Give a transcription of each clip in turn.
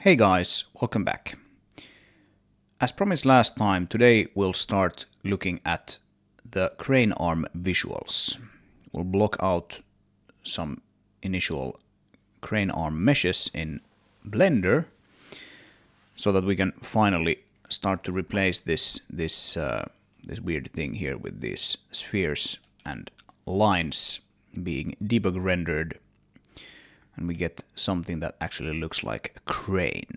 Hey guys, welcome back. As promised last time, today we'll start looking at the crane arm visuals. We'll block out some initial crane arm meshes in Blender so that we can finally start to replace this weird thing here with these spheres and lines being debug rendered, and we get something that actually looks like a crane.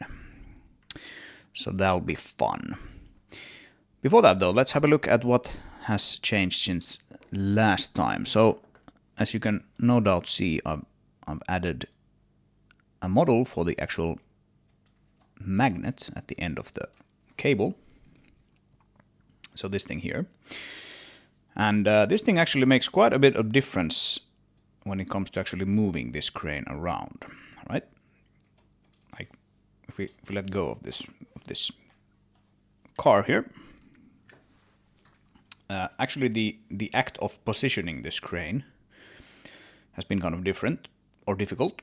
So that'll be fun. Before that though, let's have a look at what has changed since last time. So as you can no doubt see, I've added a model for the actual magnet at the end of the cable. So this thing here. And this thing actually makes quite a bit of difference when it comes to actually moving this crane around, right? Like if we let go of this car here, actually the act of positioning this crane has been kind of different or difficult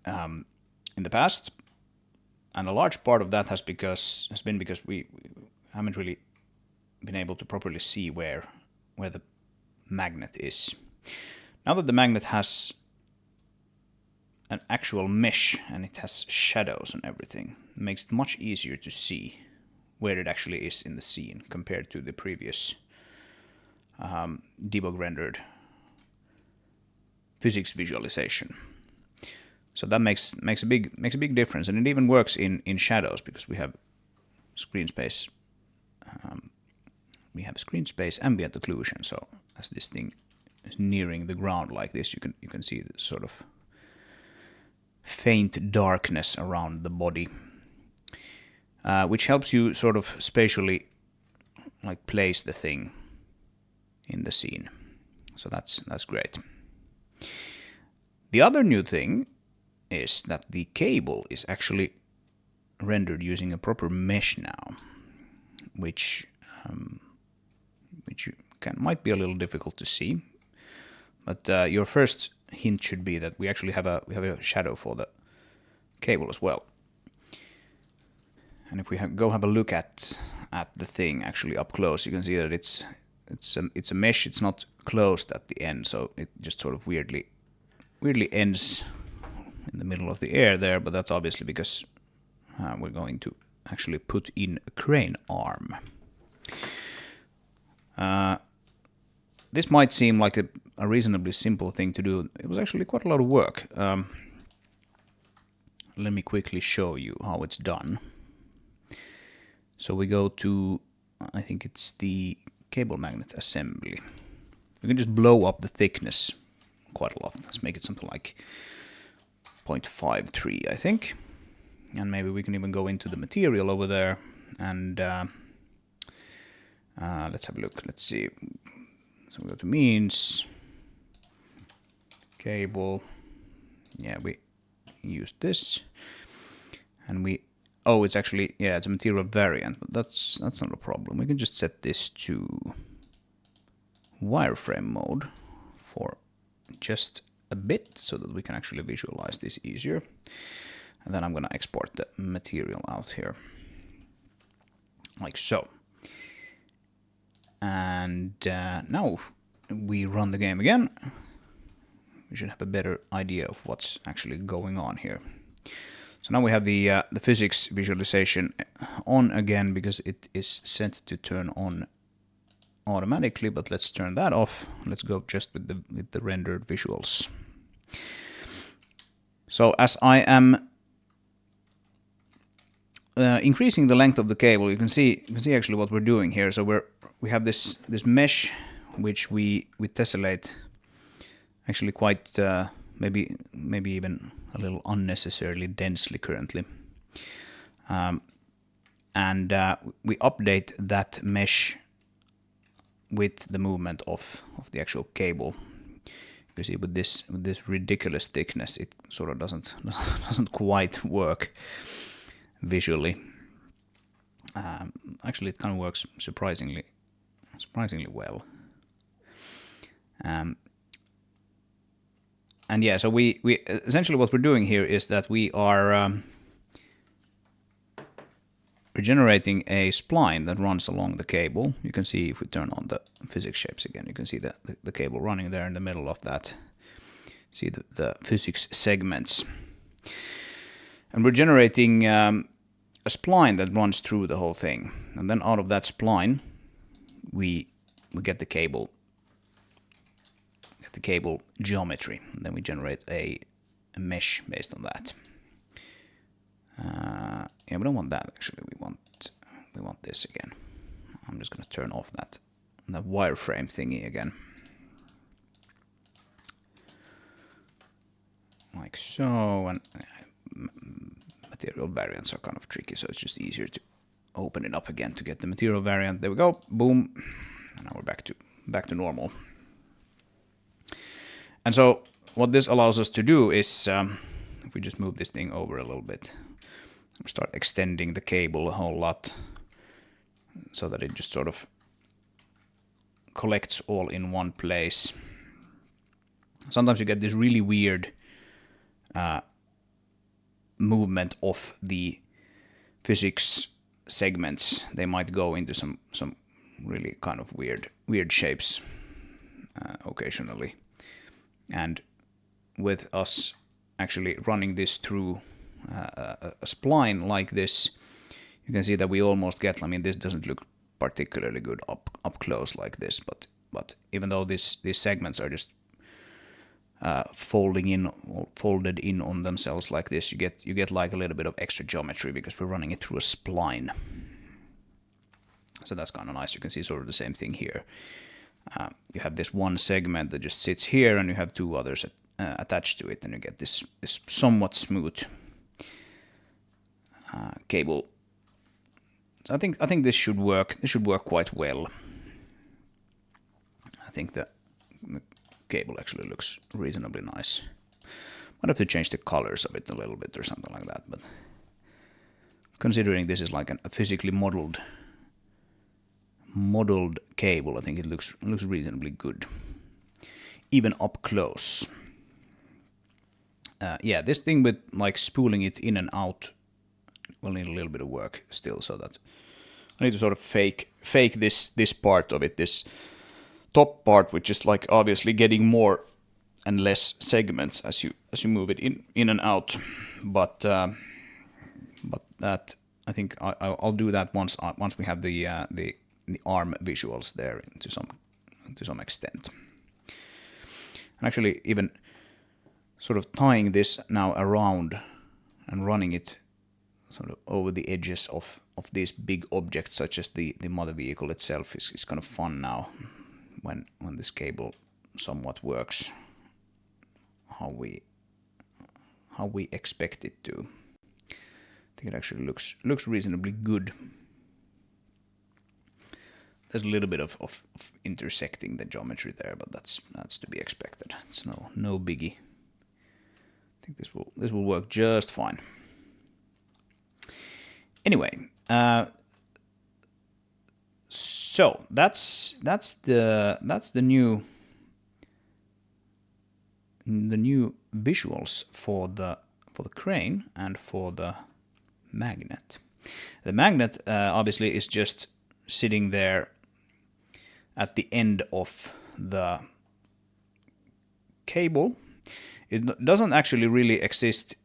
in the past, and a large part of that has been because we haven't really been able to properly see where the magnet is. Now that the magnet has an actual mesh and it has shadows and everything, it makes it much easier to see where it actually is in the scene compared to the previous debug rendered physics visualization. So that makes a big difference, and it even works in shadows because we have screen space. We have screen space ambient occlusion. So as this thing is nearing the ground like this, you can see the sort of faint darkness around the body, which helps you sort of spatially like place the thing in the scene. So that's great. The other new thing is that the cable is actually rendered using a proper mesh now, which might be a little difficult to see, but your first hint should be that we actually have a shadow for the cable as well. And if we go have a look at the thing actually up close, you can see that it's a mesh. It's not closed at the end, so it just sort of weirdly ends in the middle of the air there. But that's obviously because we're going to actually put in a crane arm. This might seem like a reasonably simple thing to do. It was actually quite a lot of work. Let me quickly show you how it's done. So we go to, I think it's the cable magnet assembly. We can just blow up the thickness quite a lot. Let's make it something like 0.53, I think. And maybe we can even go into the material over there and let's have a look. Let's see. So we go to means, cable. Yeah, we use this, and it's actually, yeah, it's a material variant, but that's not a problem. We can just set this to wireframe mode for just a bit so that we can actually visualize this easier. And then I'm gonna export the material out here like so. And now we run the game again. We should have a better idea of what's actually going on here. So now we have the physics visualization on again because it is set to turn on automatically. But let's turn that off. Let's go just with the rendered visuals. So as I am increasing the length of the cable, you can see actually what we're doing here. So we have this mesh which we tessellate actually quite maybe even a little unnecessarily densely currently, and we update that mesh with the movement of the actual cable. You see with this ridiculous thickness, it sort of doesn't quite work visually. Actually, it kind of works surprisingly well. And yeah, so we essentially what we're doing here is that we are we're generating a spline that runs along the cable. You can see if we turn on the physics shapes again, you can see the cable running there in the middle of that. See the physics segments. And we're generating a spline that runs through the whole thing. And then out of that spline, we get the cable geometry. And then we generate a mesh based on that. Yeah, we don't want that actually. We want this again. I'm just going to turn off that wireframe thingy again. Like so, and material variants are kind of tricky, so it's just easier to open it up again to get the material variant. There we go, boom, and now we're back to normal. And so what this allows us to do is, if we just move this thing over a little bit, we start extending the cable a whole lot, so that it just sort of collects all in one place. Sometimes you get this really weird movement of the physics segments. They might go into some really kind of weird shapes occasionally. And with us actually running this through a spline like this, you can see that we almost get, I mean, this doesn't look particularly good up close like this, but even though these segments are just folded in on themselves like this, you get like a little bit of extra geometry because we're running it through a spline. So that's kind of nice. You can see sort of the same thing here. You have this one segment that just sits here, and you have two others attached to it, and you get this somewhat smooth cable. So I think this should work. This should work quite well. I think the cable actually looks reasonably nice. Might have to change the colors of it a little bit or something like that, but considering this is like a physically modeled cable, I think it looks reasonably good, even up close. Yeah, this thing with like spooling it in and out will need a little bit of work still, so that I need to sort of fake this part of it, this top part, which is like obviously getting more and less segments as you move it in and out. But that, I think I'll do that once we have the arm visuals there to some extent. And actually even sort of tying this now around and running it sort of over the edges of these big objects, such as the mother vehicle itself, is kind of fun now when this cable somewhat works how we expect it to. I think it actually looks reasonably good. There's a little bit of intersecting the geometry there, but that's to be expected. It's no biggie. I think this will work just fine. Anyway, so that's the new visuals for the crane and for the magnet. The magnet obviously is just sitting there at the end of the cable. It doesn't actually really exist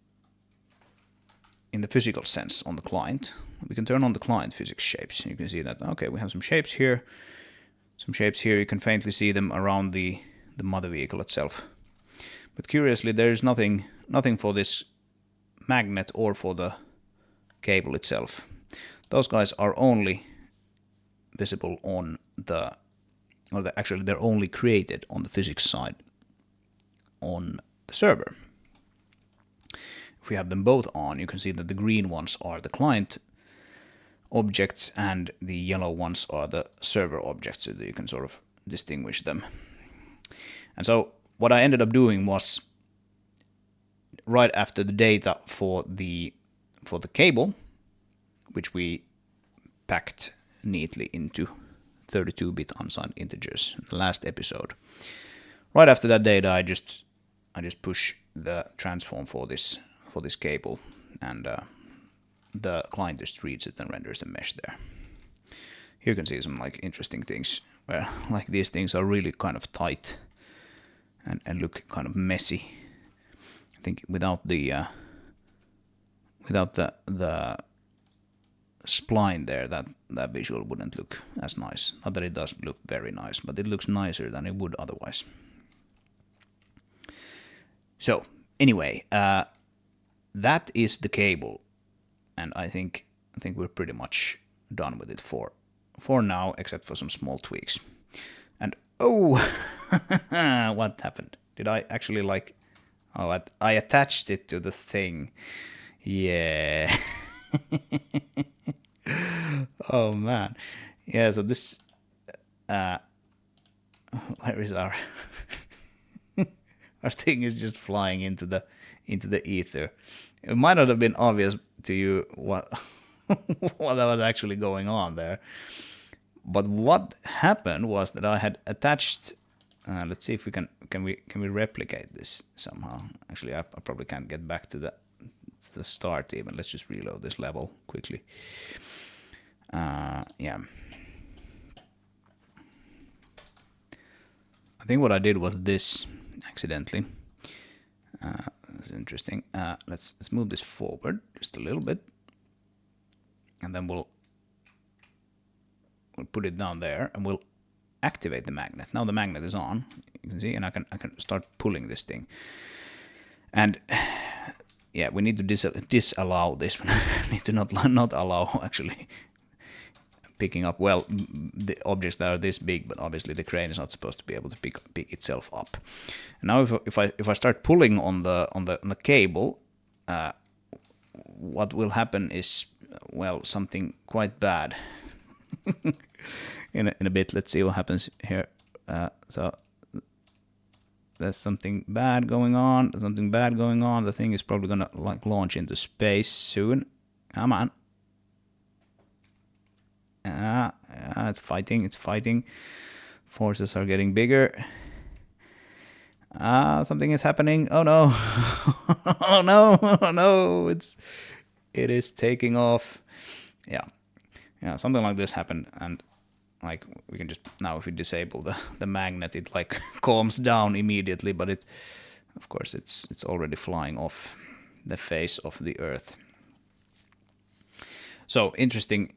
in the physical sense on the client. We can turn on the client physics shapes. You can see that, okay, we have some shapes here. You can faintly see them around the mother vehicle itself. But curiously, there is nothing for this magnet or for the cable itself. Those guys are only visible on actually they're only created on the physics side on the server. If we have them both on, you can see that the green ones are the client objects and the yellow ones are the server objects, so that you can sort of distinguish them. And so what I ended up doing was, right after the data for the cable, which we packed neatly into 32-bit unsigned integers in the last episode, right after that data, I just push the transform for this cable, and the client just reads it and renders the mesh there. Here you can see some like interesting things where like these things are really kind of tight and look kind of messy. I think without the spline there, that visual wouldn't look as nice. Not that it does look very nice, but it looks nicer than it would otherwise. So anyway, that is the cable, and I think we're pretty much done with it for now, except for some small tweaks. And oh, what happened? Did I actually like? Oh, I attached it to the thing. Yeah. Oh man. Yeah. So this. Where is our? Our thing is just flying into the ether. It might not have been obvious to you what what was actually going on there. But what happened was that I had attached. Let's see if we can we replicate this somehow. Actually, I probably can't get back to the start even. Let's just reload this level quickly. Yeah. I think what I did was this accidentally. That's interesting. Let's move this forward just a little bit, and then we'll put it down there, and we'll activate the magnet. Now the magnet is on. You can see, and I can start pulling this thing. And yeah, we need to disallow this. We need to not allow actually picking up, well, the objects that are this big, but obviously the crane is not supposed to be able to pick itself up. And now if I start pulling on the cable, what will happen is, well, something quite bad. in a bit, let's see what happens here. So there's something bad going on. The thing is probably gonna like launch into space soon. Come on. It's fighting. Forces are getting bigger. Something is happening. Oh no. Oh no. Oh no. It is taking off. Yeah, something like this happened, and like we can just now, if we disable the magnet, it like calms down immediately, but it, of course, it's already flying off the face of the Earth. So interesting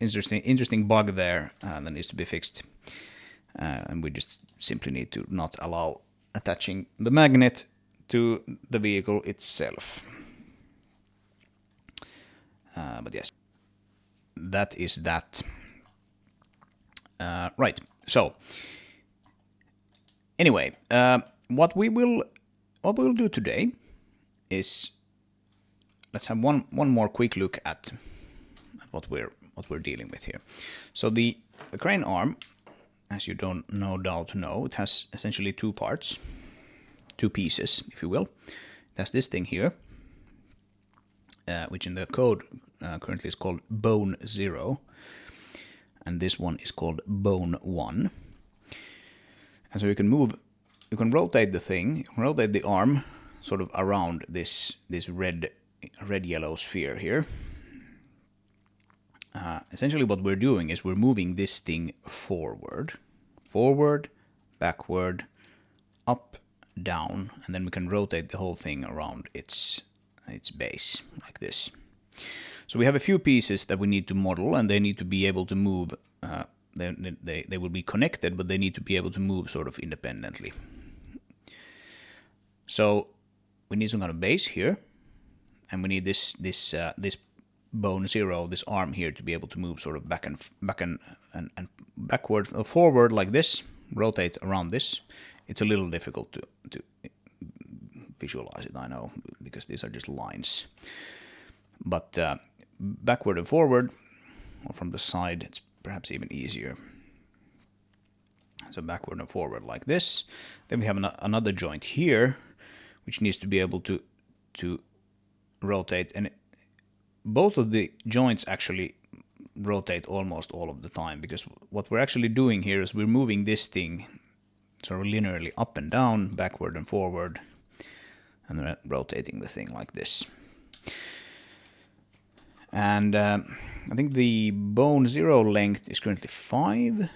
bug there that needs to be fixed, and we just simply need to not allow attaching the magnet to the vehicle itself. But yes, that is that. Right. So anyway, what we'll do today is let's have one more quick look at what we're dealing with here. So the crane arm, as you don't no doubt know, it has essentially two parts, two pieces, if you will. It has this thing here, which in the code currently is called bone 0, and this one is called bone 1. And so you can rotate the thing, you can rotate the arm sort of around this red yellow sphere here. Essentially what we're doing is we're moving this thing forward, backward, up, down, and then we can rotate the whole thing around its base like this. So we have a few pieces that we need to model, and they need to be able to move. They will be connected, but they need to be able to move sort of independently. So we need some kind of base here, and we need this bone 0, this arm here, to be able to move sort of back and backward, forward like this, rotate around this. It's a little difficult to visualize it, I know, because these are just lines. But backward and forward, or from the side, it's perhaps even easier. So backward and forward like this. Then we have another joint here, which needs to be able to rotate, and both of the joints actually rotate almost all of the time, because what we're actually doing here is we're moving this thing sort of linearly up and down, backward and forward, and then rotating the thing like this. And I think the bone 0 length is currently 5,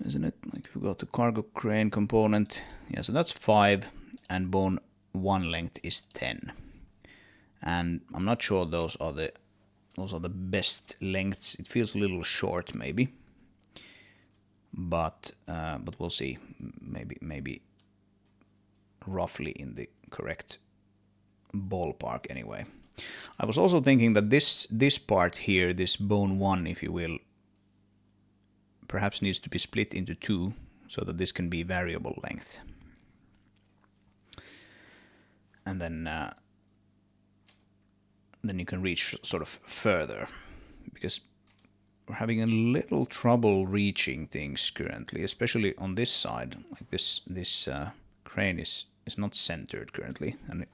isn't it? Like if we go to cargo crane component, yeah, so that's 5, and bone 1 length is 10. And I'm not sure those are the best lengths. It feels a little short, maybe, but we'll see. Maybe roughly in the correct ballpark anyway. I was also thinking that this part here, this bone 1, if you will, perhaps needs to be split into 2 so that this can be variable length. And then you can reach sort of further, because we're having a little trouble reaching things currently, especially on this side. Like this crane is not centered currently, and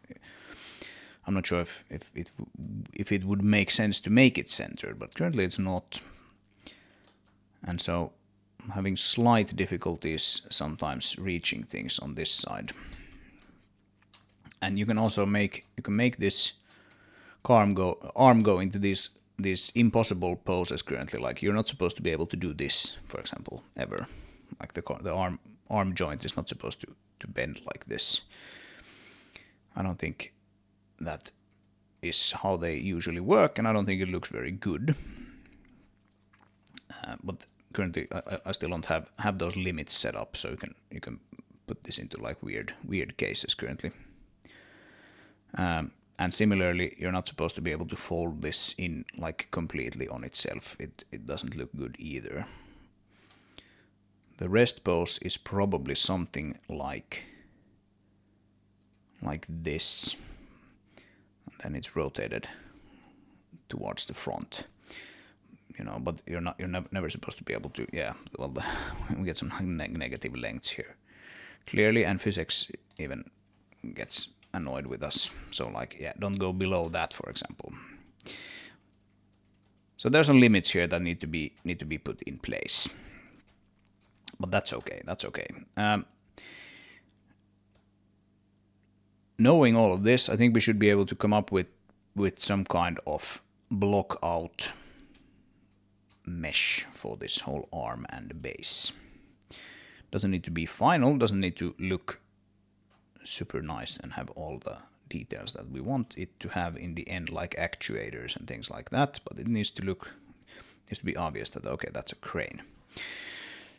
I'm not sure if it would make sense to make it centered, but currently it's not. And so I'm having slight difficulties sometimes reaching things on this side. And you can also make this arm go into these impossible poses currently. Like you're not supposed to be able to do this, for example, ever. Like the arm joint is not supposed to bend like this. I don't think that is how they usually work, and I don't think it looks very good. But currently, I still don't have those limits set up, so you can put this into like weird cases currently. And similarly, you're not supposed to be able to fold this in like completely on itself. It doesn't look good either. The rest pose is probably something like this. And then it's rotated towards the front. You know, but you're never supposed to be able to, yeah, well, we get some negative lengths here. Clearly, and physics even gets annoyed with us. So like, yeah, don't go below that, for example. So there's some limits here that need to be put in place. But that's okay. Knowing all of this, I think we should be able to come up with some kind of block out mesh for this whole arm and base. Doesn't need to be final, doesn't need to look super nice and have all the details that we want it to have in the end, like actuators and things like that, but it needs to be obvious that, okay, that's a crane.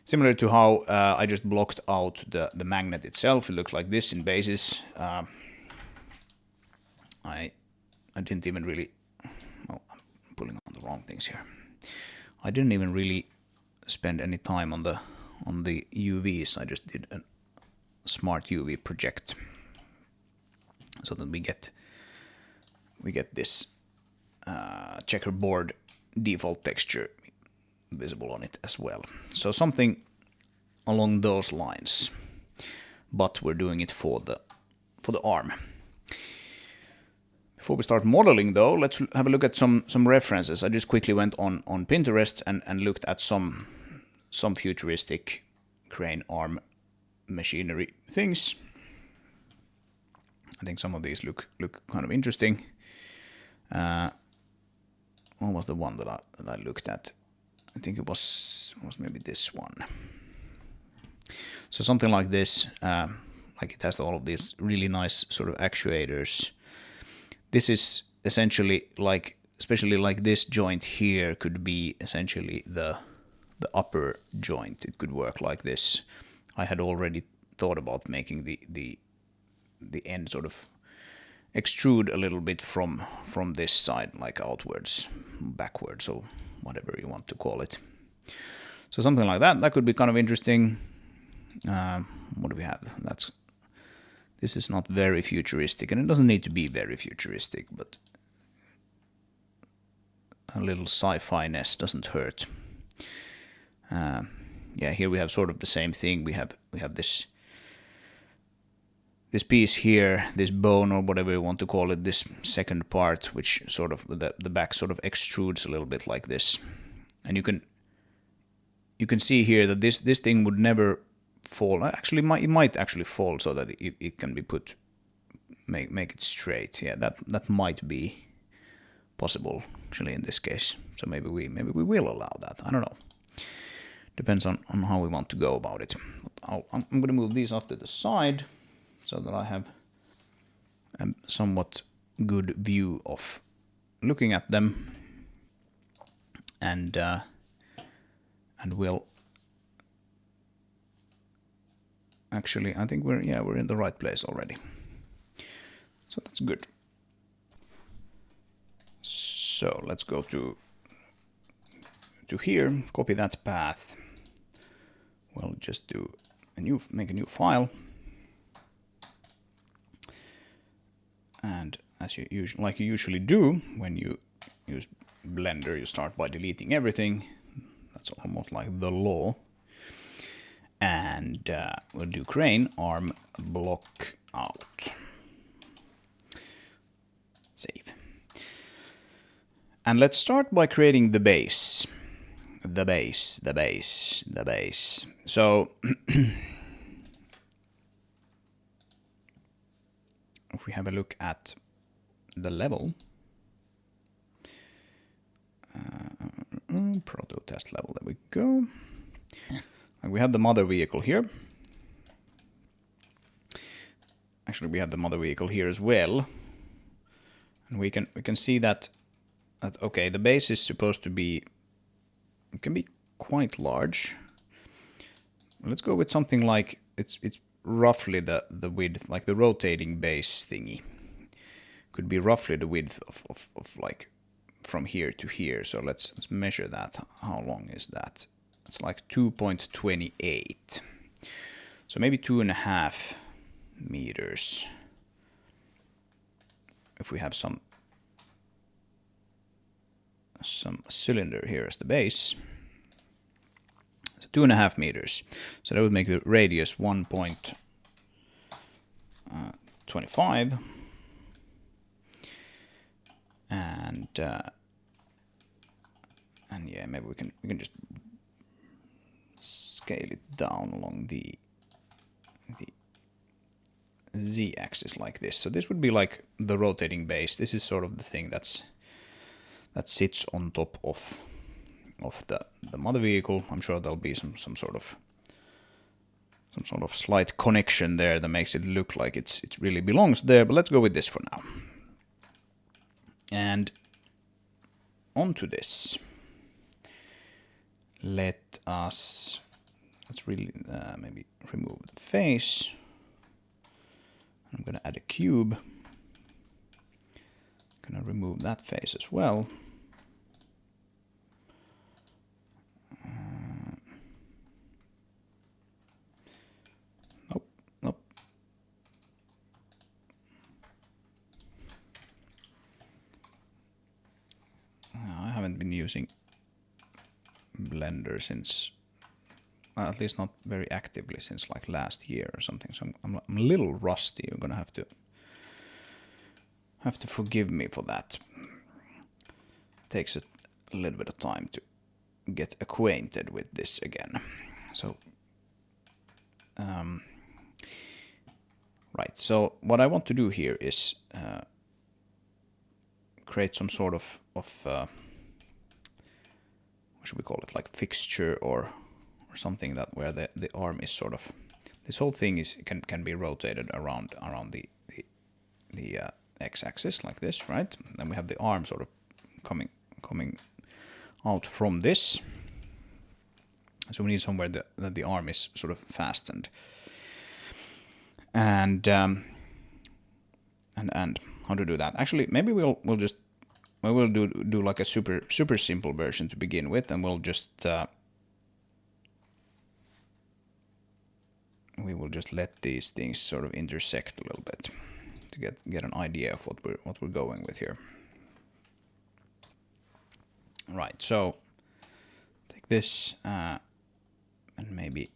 Similar to how I just blocked out the magnet itself. It looks like this in bases. I didn't even really... Oh, I'm pulling on the wrong things here. I didn't even really spend any time on the UVs. I just did a smart UV project, so that we get this checkerboard default texture visible on it as well. So something along those lines, but we're doing it for the arm. Before we start modeling though, let's have a look at some references. I just quickly went on Pinterest and looked at some futuristic crane arm machinery things. I think some of these look kind of interesting. What was the one that I looked at? I think it was maybe this one. So something like this, like it has all of these really nice sort of actuators. This is essentially like, especially like this joint here could be essentially the upper joint. It could work like this. I had already thought about making the end sort of extrude a little bit from this side, like outwards, backwards, or whatever you want to call it. So something like that could be kind of interesting. What do we have? This is not very futuristic, and it doesn't need to be very futuristic, but a little sci-fi-ness doesn't hurt. Yeah, here we have sort of the same thing. We have this piece here, this bone or whatever you want to call it, this second part, which sort of the back sort of extrudes a little bit like this, and you can see here that this thing would never fall. Actually, it might actually fall so that it can be make it straight. Yeah, that might be possible actually in this case. So maybe we will allow that. I don't know. Depends on how we want to go about it. But I'm going to move these off to the side so that I have a somewhat good view of looking at them, and we'll actually, I think we're in the right place already. So that's good. So let's go to here, copy that path. We'll just do make a new file, and as you usually do when you use Blender, you start by deleting everything. That's almost like the law. And we'll do crane arm block out. Save. And let's start by creating the base. The base. So if we have a look at the level, proto test level, there we go. And we have the mother vehicle here. Actually, we have the mother vehicle here as well. And we can see that okay, the base is supposed to be, it can be quite large. Let's go with something like it's roughly the width, like the rotating base thingy could be roughly the width of like from here to here. So let's measure that. How long is that? It's like 2.28. So maybe 2.5 meters. If we have some cylinder here as the base. So 2.5 meters. So that would make the radius 1.25. And yeah, maybe we can just scale it down along the z-axis like this. So this would be like the rotating base. This is sort of the thing that sits on top of the mother vehicle. I'm sure there'll be some sort of slight connection there that makes it look like it really belongs there. But let's go with this for now. And onto this, let's really maybe remove the face. I'm gonna add a cube. Gonna remove that face as well. Nope. I haven't been using Blender since, at least not very actively since like last year or something. So I'm a little rusty. You're gonna have to forgive me for that. Takes a little bit of time to get acquainted with this again. So right. So what I want to do here is create some sort of what should we call it, like fixture or something that where the arm is sort of, this whole thing can be rotated around the x-axis like this, right? Then we have the arm sort of coming out from this. So we need somewhere that the arm is sort of fastened. And how to do that? Actually, maybe we will do like a super simple version to begin with, and we'll just we will just let these things sort of intersect a little bit to get an idea of what we're going with here. Right. So take this and maybe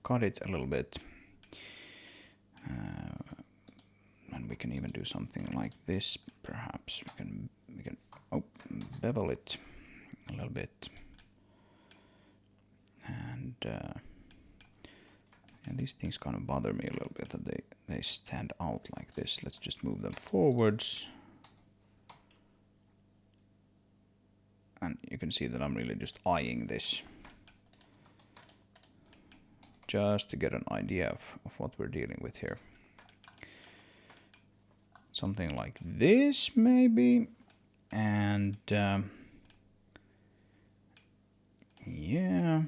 cut it a little bit. And we can even do something like this. Perhaps we can bevel it a little bit. And these things kind of bother me a little bit, that they stand out like this. Let's just move them forwards. And you can see that I'm really just eyeing this, just to get an idea of what we're dealing with here. Something like this, maybe. And yeah.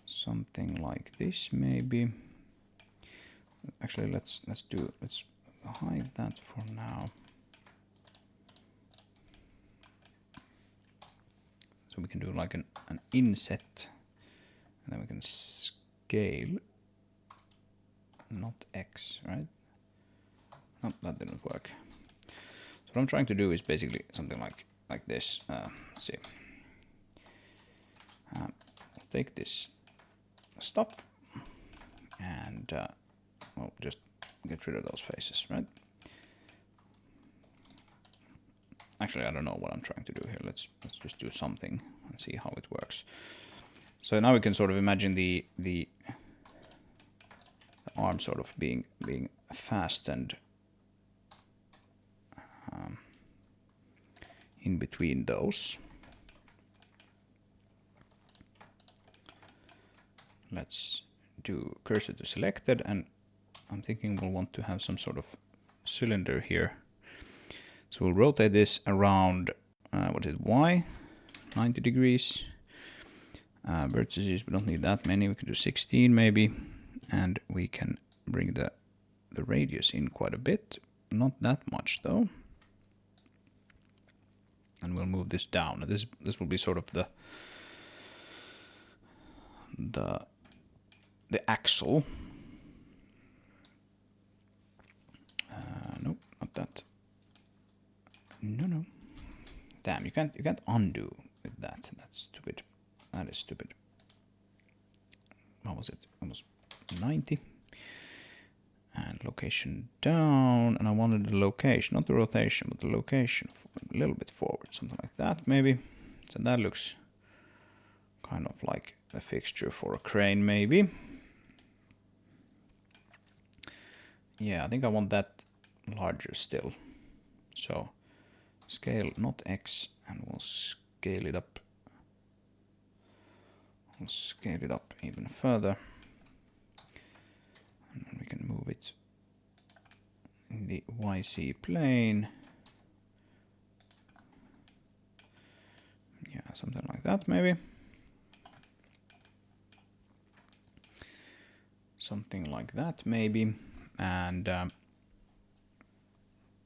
Something like this, maybe. Actually, let's hide that for now. So we can do like an inset, and then we can scale, not X, right? No, that didn't work. So what I'm trying to do is basically something like this. Let's see. I'll take this stuff and well, just get rid of those faces, right? Actually, I don't know what I'm trying to do here. Let's just do something and see how it works. So now we can sort of imagine the arm sort of being fastened in between those. Let's do cursor to selected, and I'm thinking we'll want to have some sort of cylinder here. So we'll rotate this around, what is it, Y, 90 degrees. Vertices, we don't need that many, we can do 16 maybe. And we can bring the radius in quite a bit, not that much though. And we'll move this down. This will be sort of the axle. Nope, not that. No. Damn, you can't undo with that. That's stupid. That is stupid. What was it? Almost 90. And location down. And I wanted the location, not the rotation, but the location a little bit forward, something like that maybe. So that looks kind of like a fixture for a crane maybe. Yeah, I think I want that larger still. So scale, not X, and we'll scale it up. We'll scale it up even further. And then we can move it in the YZ plane. Yeah, something like that maybe. Something like that maybe. And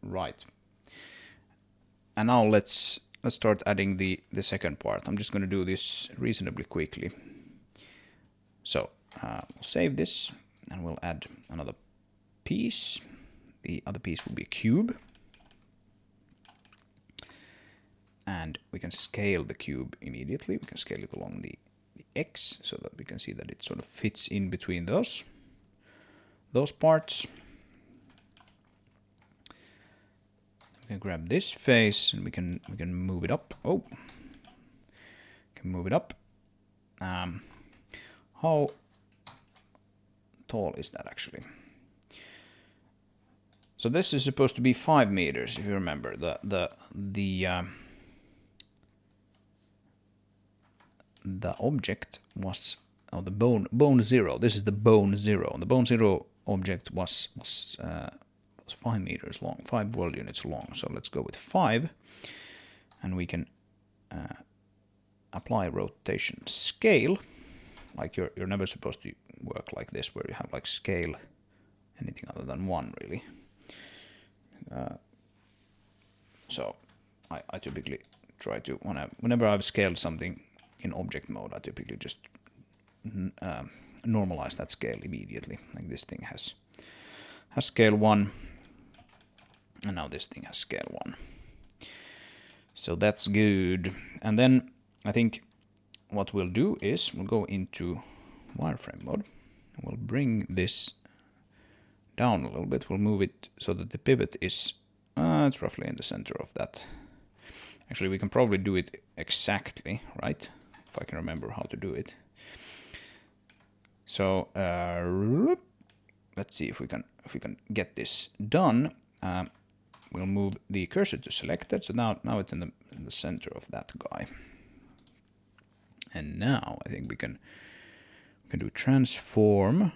right. And now let's start adding the second part. I'm just going to do this reasonably quickly. So we'll save this and we'll add another piece. The other piece will be a cube. And we can scale the cube immediately. We can scale it along the X so that we can see that it sort of fits in between those parts. We can grab this face and we can move it up. Oh, can move it up. How tall is that actually? So this is supposed to be 5 meters, if you remember. The object was the bone zero. This is the bone zero. The bone zero object was 5 meters long, 5 world units long. So let's go with 5, and we can apply rotation scale. Like you're never supposed to work like this, where you have like scale anything other than 1 really. So I typically try to whenever I've scaled something in object mode, I typically just normalize that scale immediately. Like this thing has scale 1, and now this thing has scale 1. So that's good. And then I think what we'll do is we'll go into wireframe mode. We'll bring this down a little bit. We'll move it so that the pivot is it's roughly in the center of that. Actually, we can probably do it exactly, right? If I can remember how to do it. So let's see if we can get this done. we'll move the cursor to selected. So now it's in the center of that guy. And now I think we can do transform.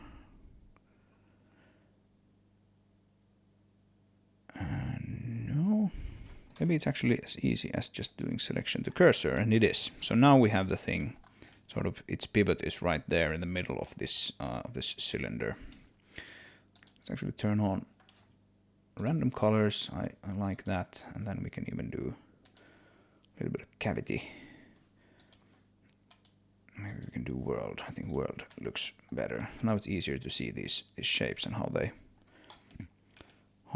No, maybe it's actually as easy as just doing selection to cursor, and it is. So now we have the thing, sort of its pivot is right there in the middle of this cylinder. Let's actually turn on random colors. I like that, and then we can even do a little bit of cavity. Maybe we can do world. I think world looks better. Now it's easier to see these shapes and how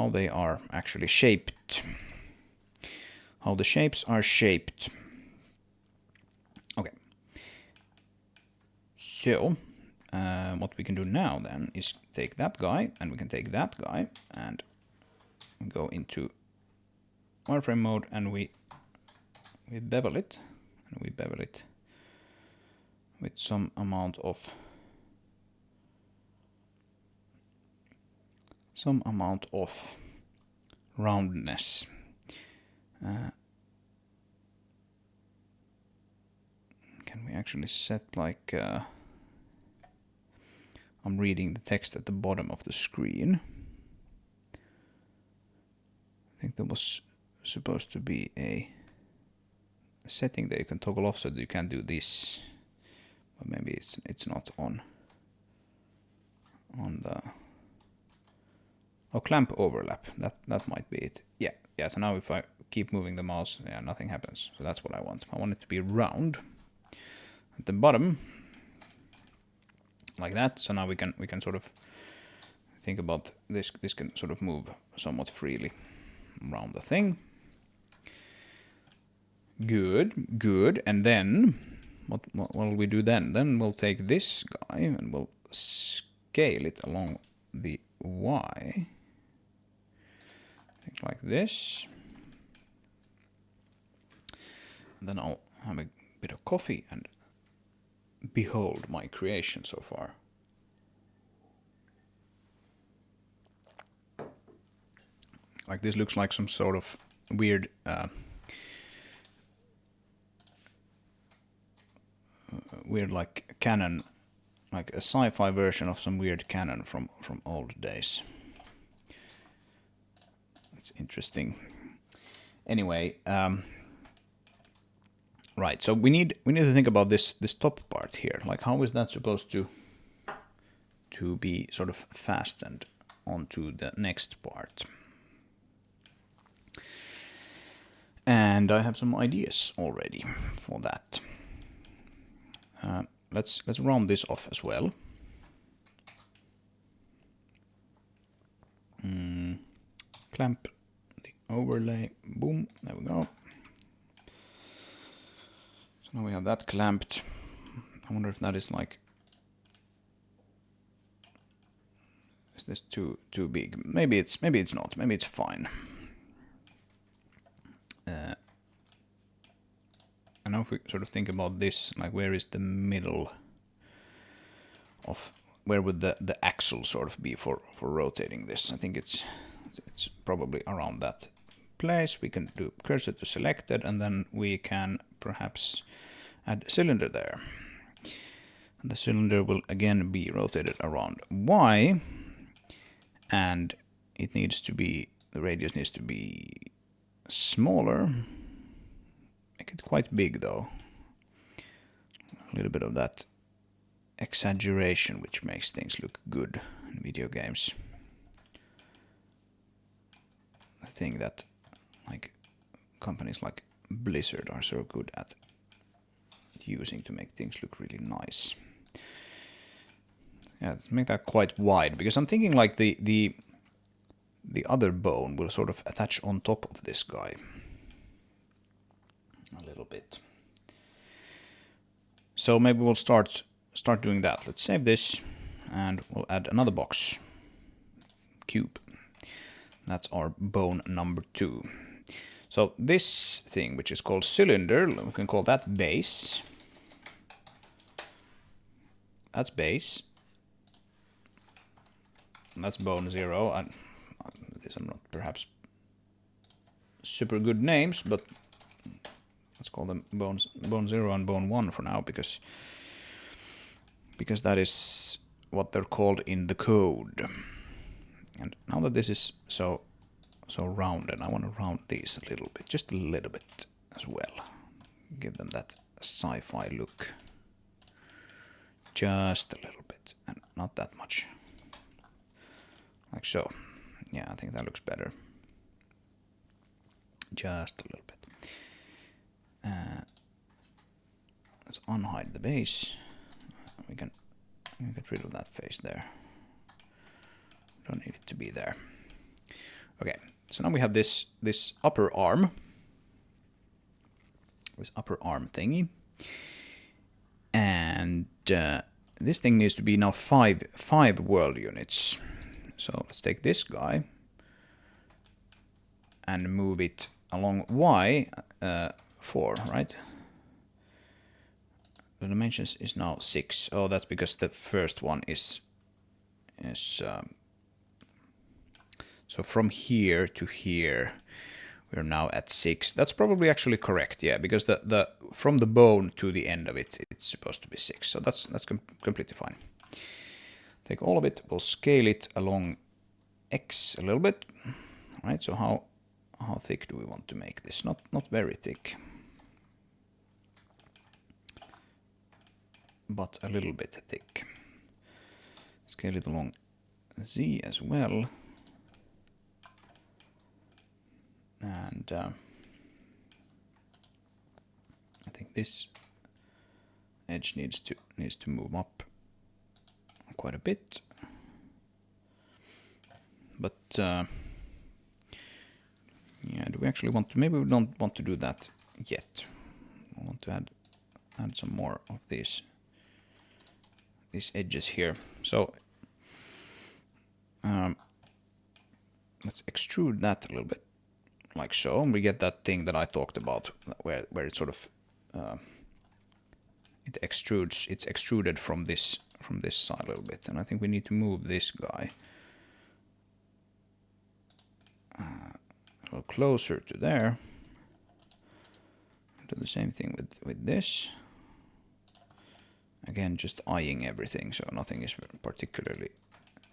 they are actually shaped. How the shapes are shaped. Okay. So what we can do now then is take that guy, and we can take that guy and go into wireframe mode, and we bevel it, and we bevel it with some amount of roundness. Can we actually set like I'm reading the text at the bottom of the screen. I think there was supposed to be a setting that you can toggle off so that you can do this, but maybe it's not on the clamp overlap. That might be it. Yeah. So now if I keep moving the mouse, yeah, nothing happens. So that's what I want. I want it to be round at the bottom, like that. So now we can sort of think about this. This can sort of move somewhat freely around the thing. Good. And then what will we do then? Then we'll take this guy and we'll scale it along the Y. Think like this. And then I'll have a bit of coffee and behold my creation so far. Like this looks like some sort of weird like canon, like a sci-fi version of some weird canon from old days. It's interesting. Anyway, right. So we need to think about this top part here. Like, how is that supposed to be sort of fastened onto the next part? And I have some ideas already for that. Let's round this off as well. Clamp the overlay. Boom. There we go. So now we have that clamped. I wonder if that is like... Is this too big? Maybe it's not. Maybe it's fine. And now if we sort of think about this, like where is the middle of, where would the axle sort of be for rotating this? I think it's probably around that place. We can do cursor to selected, and then we can perhaps add cylinder there. And the cylinder will again be rotated around Y, and it needs to be, the radius needs to be smaller. Make it quite big though. A little bit of that exaggeration which makes things look good in video games. The thing that like companies like Blizzard are so good at using to make things look really nice. Yeah, make that quite wide, because I'm thinking like the other bone will sort of attach on top of this guy. A little bit. So maybe we'll start doing that. Let's save this and we'll add another box. Cube. That's our bone number 2. So this thing, which is called cylinder, we can call that base. That's base. And that's bone 0. This I'm not perhaps super good names, but let's call them bone 0 and bone 1 for now, because that is what they're called in the code. And now that this is so rounded, I want to round these a little bit, just a little bit as well. Give them that sci-fi look. Just a little bit, and not that much. Like so. Yeah, I think that looks better. Just a little bit. Let's unhide the base. We can get rid of that face there. Don't need it to be there. Okay, so now we have this upper arm. This upper arm thingy. And this thing needs to be now five world units. So let's take this guy and move it along Y 4, right? The dimensions is now 6. Oh, that's because the first one is so from here to here we're now at 6. That's probably actually correct, yeah, because the from the bone to the end of it, it's supposed to be 6. So that's completely fine. Take all of it, we'll scale it along X a little bit. All right, so how thick do we want to make this? Not very thick, but a little bit thick. Scale it along Z as well. And I think this edge needs to move up quite a bit. But yeah, do we actually want to? Maybe we don't want to do that yet. I want to add some more of these edges here. So let's extrude that a little bit, like so, and we get that thing that I talked about, where it sort of it extrudes. It's extruded from this side a little bit, and I think we need to move this guy a little closer to there. Do the same thing with this. Again, just eyeing everything, so nothing is particularly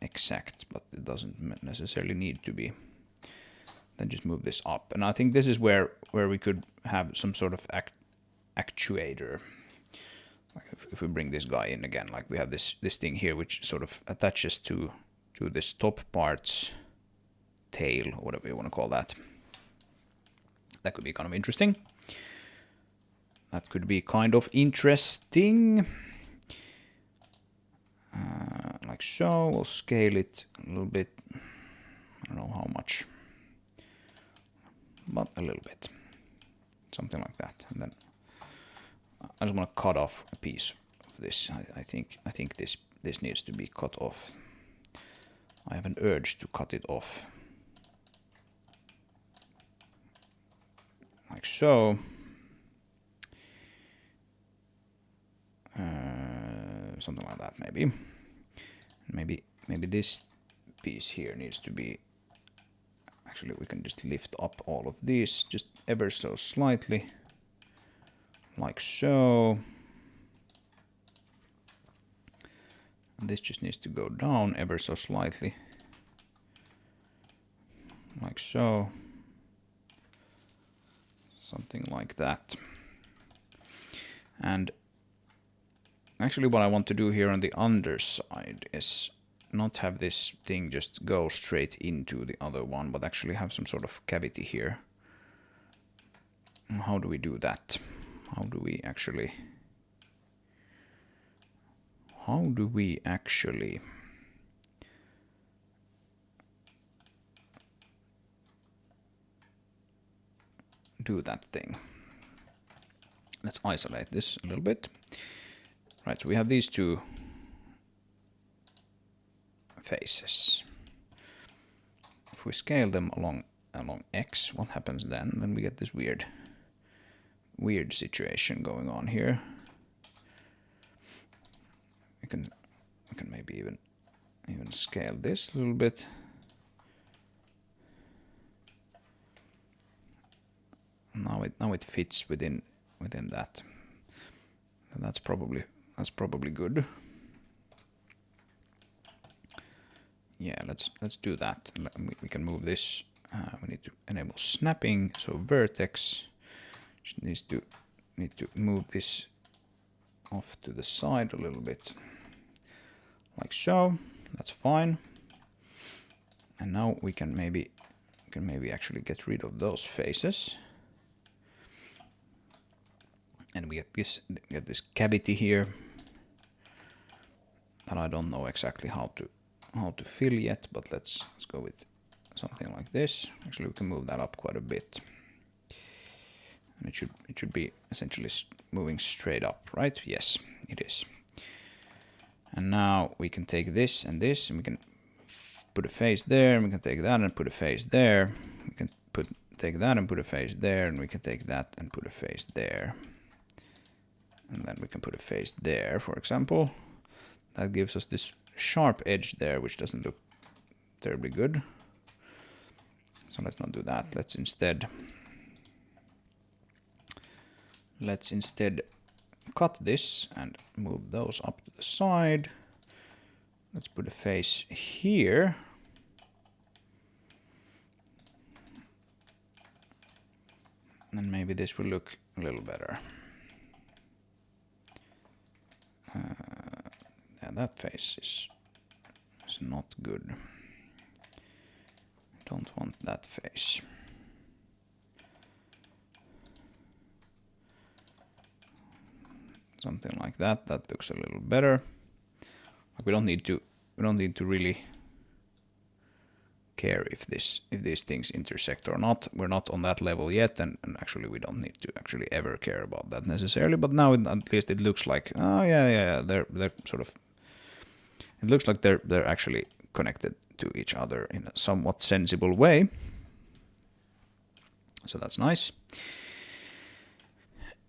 exact, but it doesn't necessarily need to be. Then just move this up, and I think this is where we could have some sort of actuator. Like if we bring this guy in again, like we have this thing here, which sort of attaches to this top part's tail, or whatever you want to call that. That could be kind of interesting. Like so. We'll scale it a little bit. I don't know how much, but a little bit. Something like that. And then I just want to cut off a piece of this. I think this needs to be cut off. I have an urge to cut it off. Like so. Something like that, maybe. Maybe this piece here needs to be. Actually, we can just lift up all of these just ever so slightly, like so. And this just needs to go down ever so slightly, like so. Something like that. And actually what I want to do here on the underside is not have this thing just go straight into the other one, but actually have some sort of cavity here. How do we do that? How do we actually do that thing? Let's isolate this a little bit. Right, so we have these two faces. If we scale them along X, what happens then? Then we get this weird situation going on here. I can maybe even scale this a little bit. it fits within that. And that's probably good. Yeah, let's do that. We can move this. We need to enable snapping. So vertex need to move this off to the side a little bit, like so. That's fine. And now we can maybe actually get rid of those faces. And we get this cavity here that I don't know exactly how to fill yet, but let's go with something like this. Actually, we can move that up quite a bit. And it should be essentially moving straight up, right? Yes, it is. And now we can take this and this, and we can put a face there, and we can take that and put a face there. We can take that and put a face there, and we can take that and put a face there. And then we can put a face there, for example. That gives us this sharp edge there, which doesn't look terribly good. So let's not do that. Let's instead cut this and move those up to the side. Let's put a face here. And maybe this will look a little better. Yeah, that face is not good. Don't want that face. Something like that. That looks a little better. But we don't need to really care if these things intersect or not. We're not on that level yet, and actually we don't need to actually ever care about that necessarily. But now at least it looks like, oh yeah, they're sort of. It looks like they're actually connected to each other in a somewhat sensible way. So that's nice.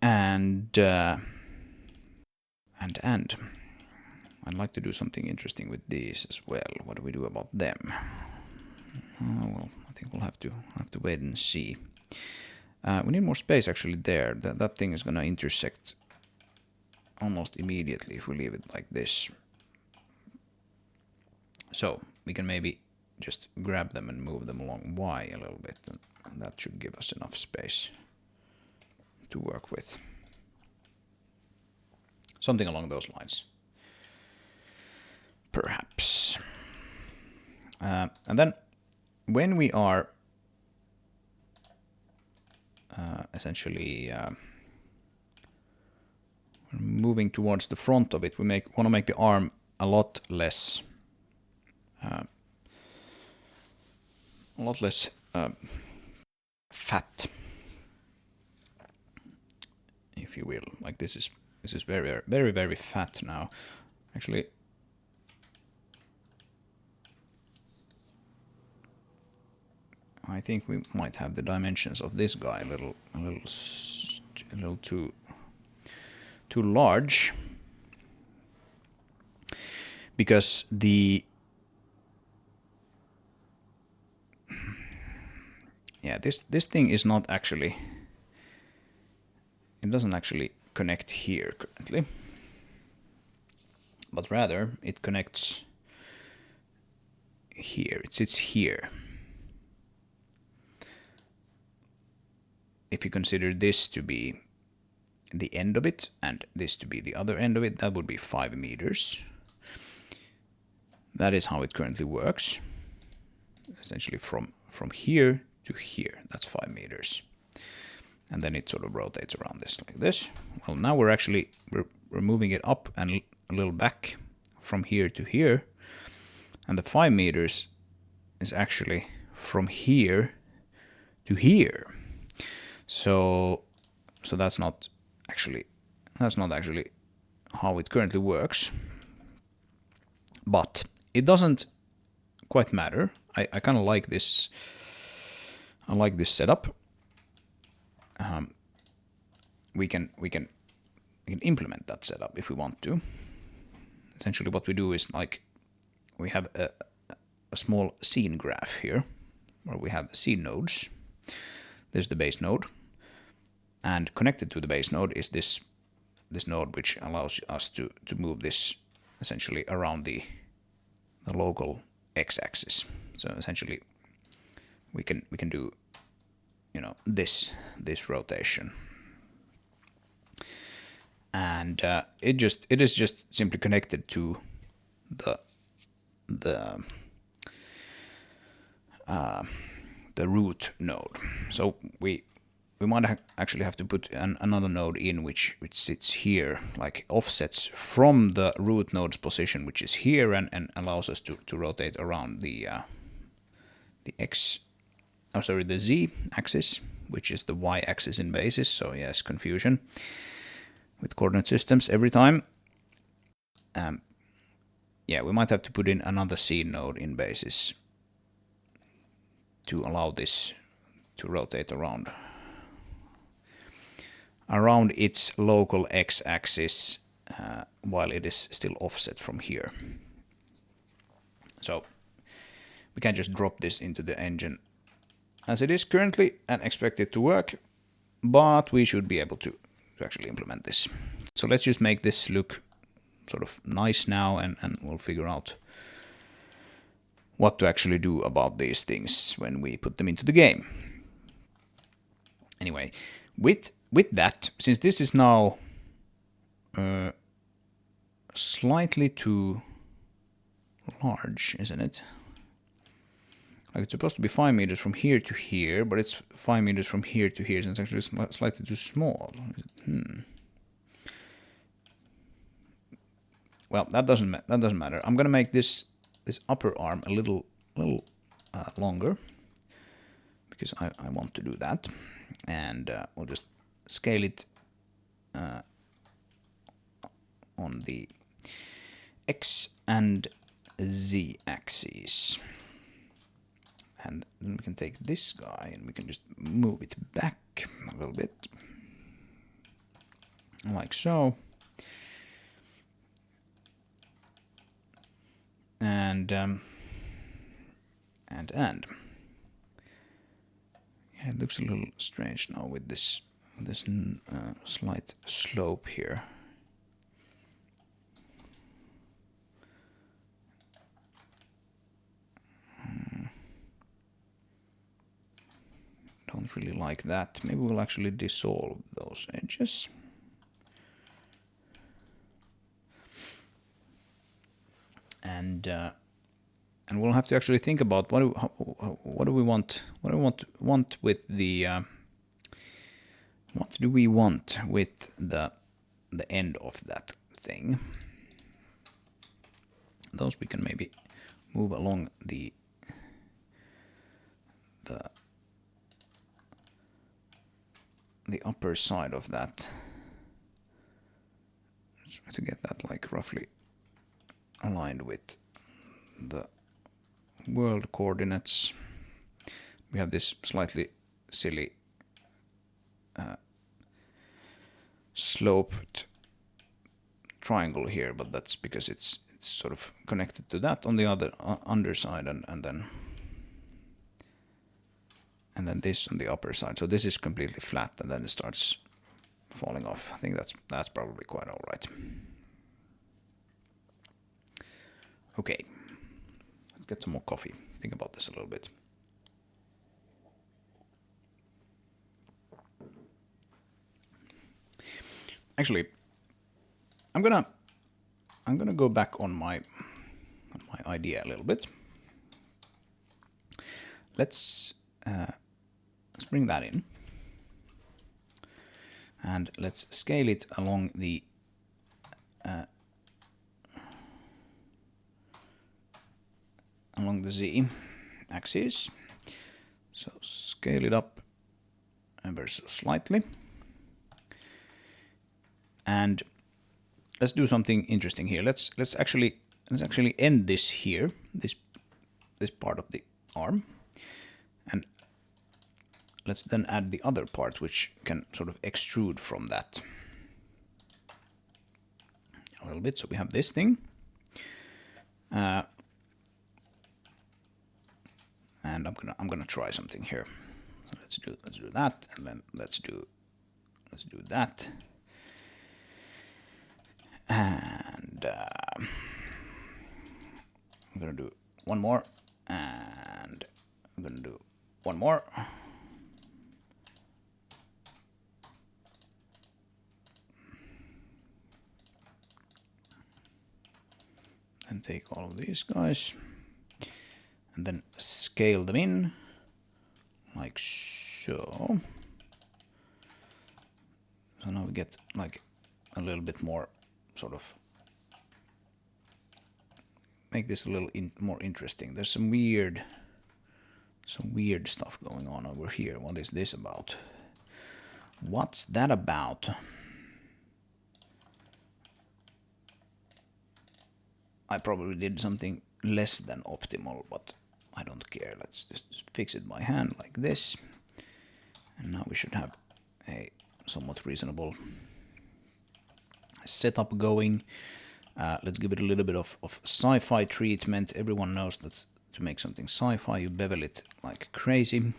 And I'd like to do something interesting with these as well. What do we do about them? Well, I think we'll have to wait and see. We need more space actually there. That thing is gonna intersect almost immediately if we leave it like this. So we can maybe just grab them and move them along Y a little bit, and that should give us enough space to work with. Something along those lines. Perhaps. And then when we are essentially moving towards the front of it, we want to make the arm a lot less fat, if you will. Like this is very fat now. Actually, I think we might have the dimensions of this guy a little too large, because this thing is not actually, it doesn't actually connect here currently, but rather it connects here. It sits here. If you consider this to be the end of it and this to be the other end of it, that would be 5 meters. That is how it currently works. Essentially from here to here, that's 5 meters. And then it sort of rotates around this like this. Well, now we're moving it up and a little back from here to here. And the 5 meters is actually from here to here. So that's not actually how it currently works. But it doesn't quite matter. I kind of like this. I like this setup. We can implement that setup if we want to. Essentially, what we do is like we have a small scene graph here, where we have scene nodes. There's the base node. And connected to the base node is this node, which allows us to move this essentially around the local x-axis. So essentially, we can do, you know, this rotation, and it is just simply connected to the root node. So we might actually have to put another node in which sits here, like offsets from the root node's position, which is here, and allows us to rotate around the z axis, which is the y axis in basis. So yes, confusion with coordinate systems every time. Yeah, we might have to put in another C node in basis to allow this to rotate around its local x-axis while it is still offset from here. So we can just drop this into the engine as it is currently and expect it to work, but we should be able to actually implement this. So let's just make this look sort of nice now, and we'll figure out what to actually do about these things when we put them into the game. Anyway, with that, since this is now slightly too large, isn't it? Like, it's supposed to be 5 meters from here to here, but it's 5 meters from here to here, so it's actually slightly too small. Well, that doesn't matter. I'm gonna make this upper arm a little longer because I want to do that, and we'll just scale it on the x and z axes. And then we can take this guy and we can just move it back a little bit, like so. And yeah, it looks a little strange now with this slight slope here. Don't really like that. Maybe we'll actually dissolve those edges. And we'll have to actually think about what do we want with the what do we want with the end of that thing. Those we can maybe move along the upper side of that. Try to get that like roughly aligned with the world coordinates. We have this slightly silly sloped triangle here, but that's because it's sort of connected to that on the other underside, and then this on the upper side. So this is completely flat, and then it starts falling off. I think that's probably quite all right. Okay, let's get some more coffee. Think about this a little bit. Actually, I'm gonna go back on my idea a little bit. Let's bring that in, and let's scale it along the z axis. So scale it up ever so slightly, and let's do something interesting here. Let's actually end this here, this part of the arm, and let's then add the other part, which can sort of extrude from that a little bit. So we have this thing, and I'm gonna try something here. So let's do that, and then let's do let's do that. And I'm gonna do one more, and I'm gonna do one more. And take all of these guys and then scale them in like so. So now we get like a little bit more sort of make this a little more interesting. There's some weird stuff going on over here. What is this about? What's that about? I probably did something less than optimal, but I don't care. Let's just fix it by hand like this. And now we should have a somewhat reasonable setup going. Let's give it a little bit of sci-fi treatment. Everyone knows that to make something sci-fi, you bevel it like crazy.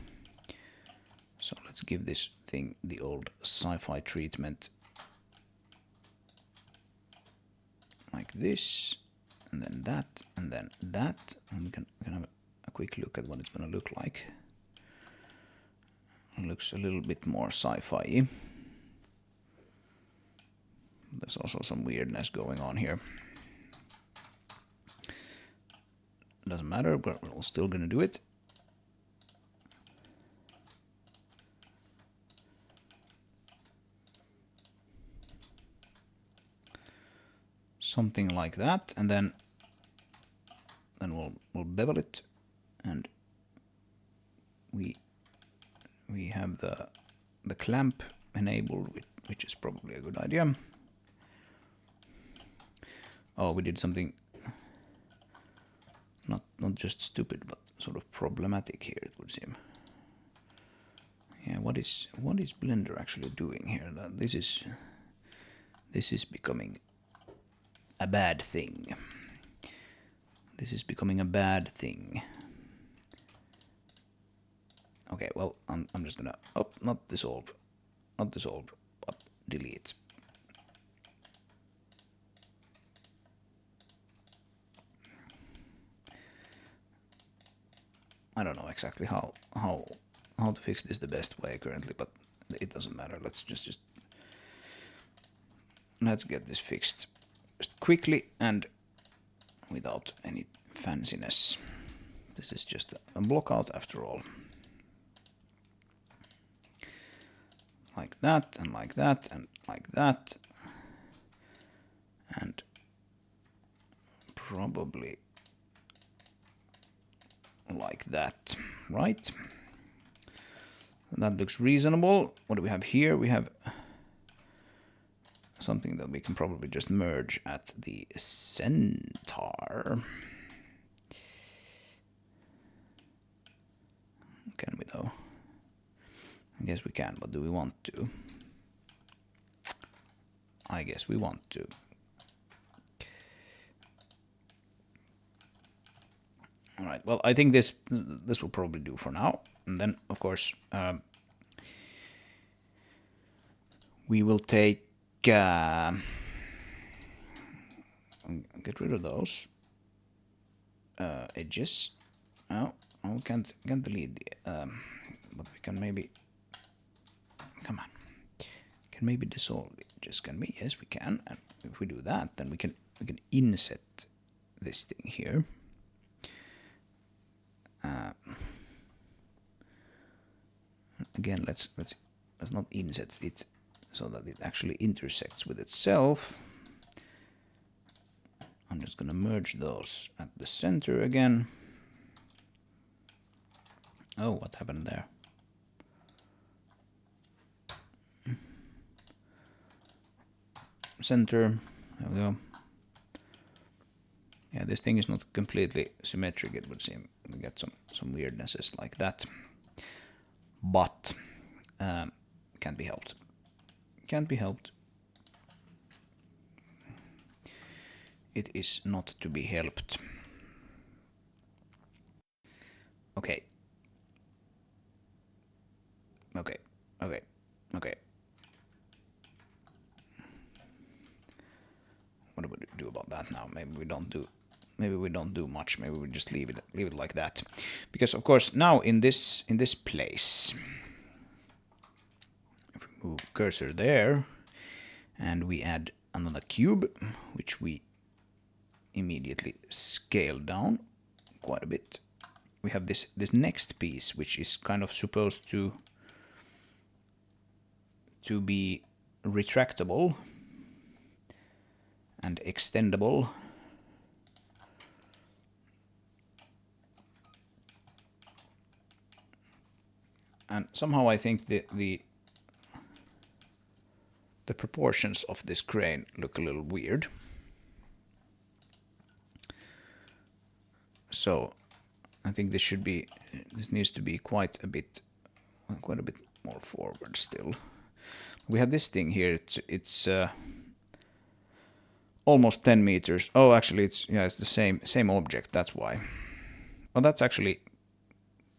So let's give this thing the old sci-fi treatment like this. And then that, and then that, and we can have a quick look at what it's going to look like. It looks a little bit more sci-fi-y. There's also some weirdness going on here. Doesn't matter, but we're still going to do it. Something like that, and then we'll bevel it, and we have the clamp enabled, which is probably a good idea. Oh, we did something not just stupid, but sort of problematic here, it would seem. Yeah, what is Blender actually doing here? This is becoming a bad thing. This is becoming a bad thing. Okay, well, I'm just gonna not dissolve, but delete. I don't know exactly how to fix this the best way currently, but it doesn't matter. Let's just let's get this fixed just quickly and without any fanciness. This is just a block out after all. Like that, and like that, and like that. And probably like that, right? That looks reasonable. What do we have here? We have something that we can probably just merge at the center. Can we though? I guess we can, but do we want to? I guess we want to. All right, well, I think this will probably do for now. And then, of course, we will take get rid of those edges. No, we can't delete the but we can maybe come on. Can maybe dissolve the edges? Can we? Yes, we can. And if we do that, then we can inset this thing here. Again, let's not inset it so that it actually intersects with itself. I'm just gonna merge those at the center again. Oh, what happened there? Center, there we go. Yeah, this thing is not completely symmetric, it would seem. We get some weirdnesses like that. But can't be helped. Can't be helped. It is not to be helped. Okay. Okay. that now. Maybe we don't do much. Maybe we just leave it like that, because of course now in this place, if we move cursor there, and we add another cube, which we immediately scale down quite a bit, we have this next piece, which is kind of supposed to be retractable and extendable. And somehow I think the proportions of this crane look a little weird. So I think this needs to be quite a bit more forward still. We have this thing here. It's almost 10 meters. Oh, actually, it's the same object. That's why. Well, that's actually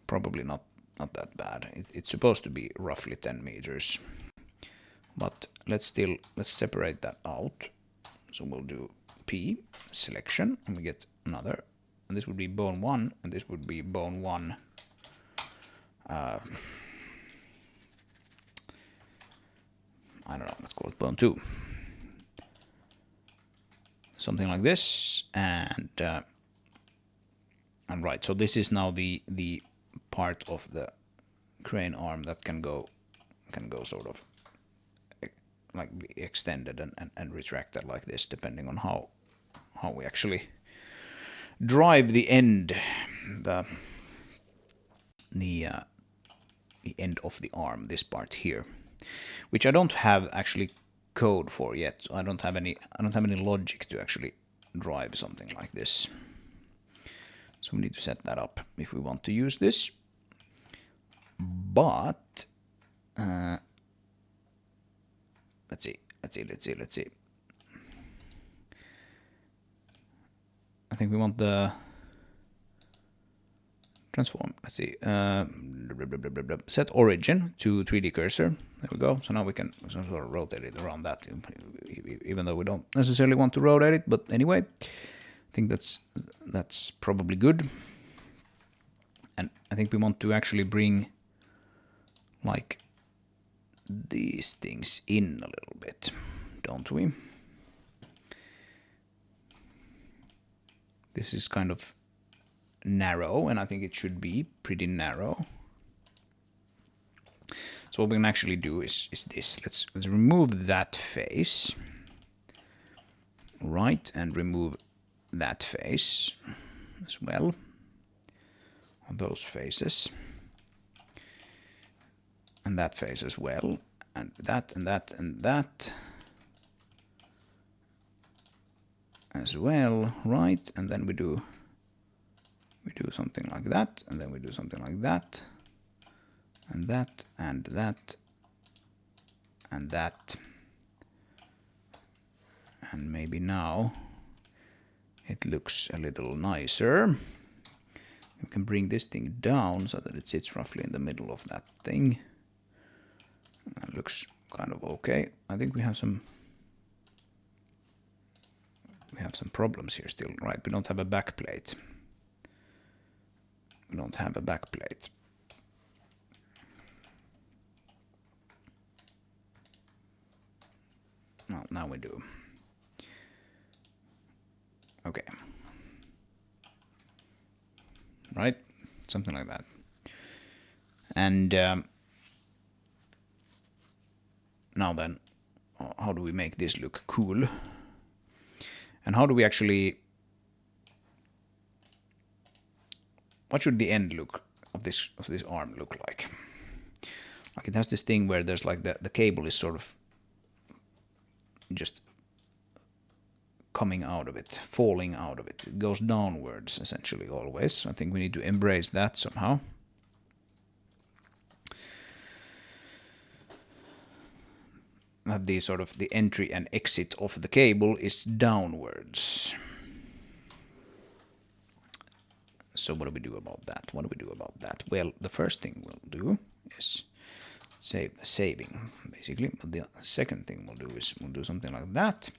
probably not that bad. It's supposed to be roughly 10 meters. But let's separate that out. So we'll do P selection, and we get another. And this would be bone 1, and this would be bone 1. I don't know, let's call it bone 2. Something like this, and right, so this is now the part of the crane arm that can go sort of like be extended and retracted like this, depending on how we actually drive the end, the end of the arm, this part here, which I don't have actually code for yet. So I don't have any logic to actually drive something like this. So we need to set that up if we want to use this. But let's see. I think we want the transform. Let's see. Set origin to 3D cursor. There we go. So now we can sort of rotate it around that, even though we don't necessarily want to rotate it. But anyway, I think that's probably good. And I think we want to actually bring like these things in a little bit, don't we? This is kind of narrow, and I think it should be pretty narrow. So what we can actually do is this. Let's remove that face, right, and remove that face as well, those faces, and that face as well, and that and that and that as well, right? And then we do something like that, and then we do something like that, and that, and that, and that. And maybe now it looks a little nicer. We can bring this thing down so that it sits roughly in the middle of that thing. That looks kind of okay. I think we have some problems here still, right? We don't have a back plate. Well, now we do. Okay. Right? Something like that. And now then, how do we make this look cool? And how do we actually... What should the end look of this arm look like? Like it has this thing where there's like the cable is sort of just coming out of it, falling out of it. It goes downwards essentially always. I think we need to embrace that somehow. That the sort of the entry and exit of the cable is downwards. So what do we do about that? Well, the first thing we'll do is saving, basically. But the second thing we'll do is we'll do something like that.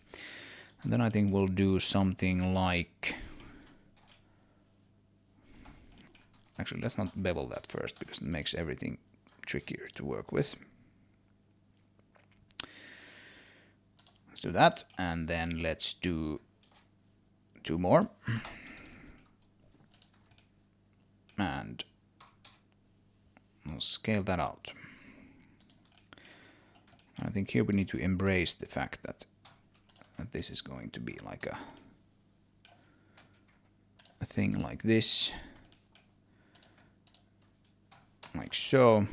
Then I think we'll do something like... Actually, let's not bevel that first, because it makes everything trickier to work with. Let's do that, and then let's do 2 more. And we'll scale that out. I think here we need to embrace the fact that this is going to be like a thing like this. Like so.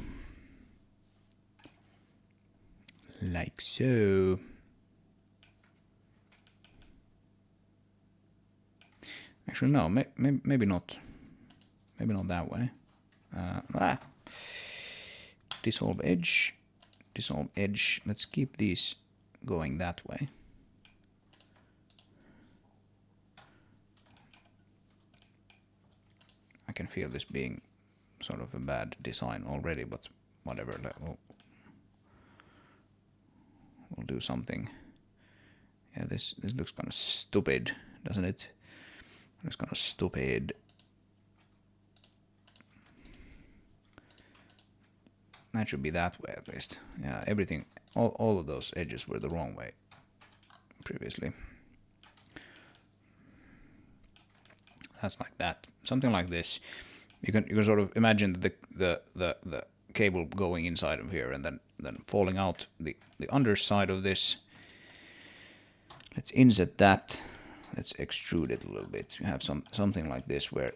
Like so. Actually, no, maybe not. Maybe not that way. Dissolve edge. Dissolve edge. Let's keep these going that way. I can feel this being sort of a bad design already, but whatever. We'll do something. Yeah, this looks kind of stupid, doesn't it? It's kind of stupid. That should be that way at least. Yeah, everything, all of those edges were the wrong way previously. That's like that. Something like this. You can sort of imagine the cable going inside of here and then falling out the underside of this. Let's inset that. Let's extrude it a little bit. You have something like this where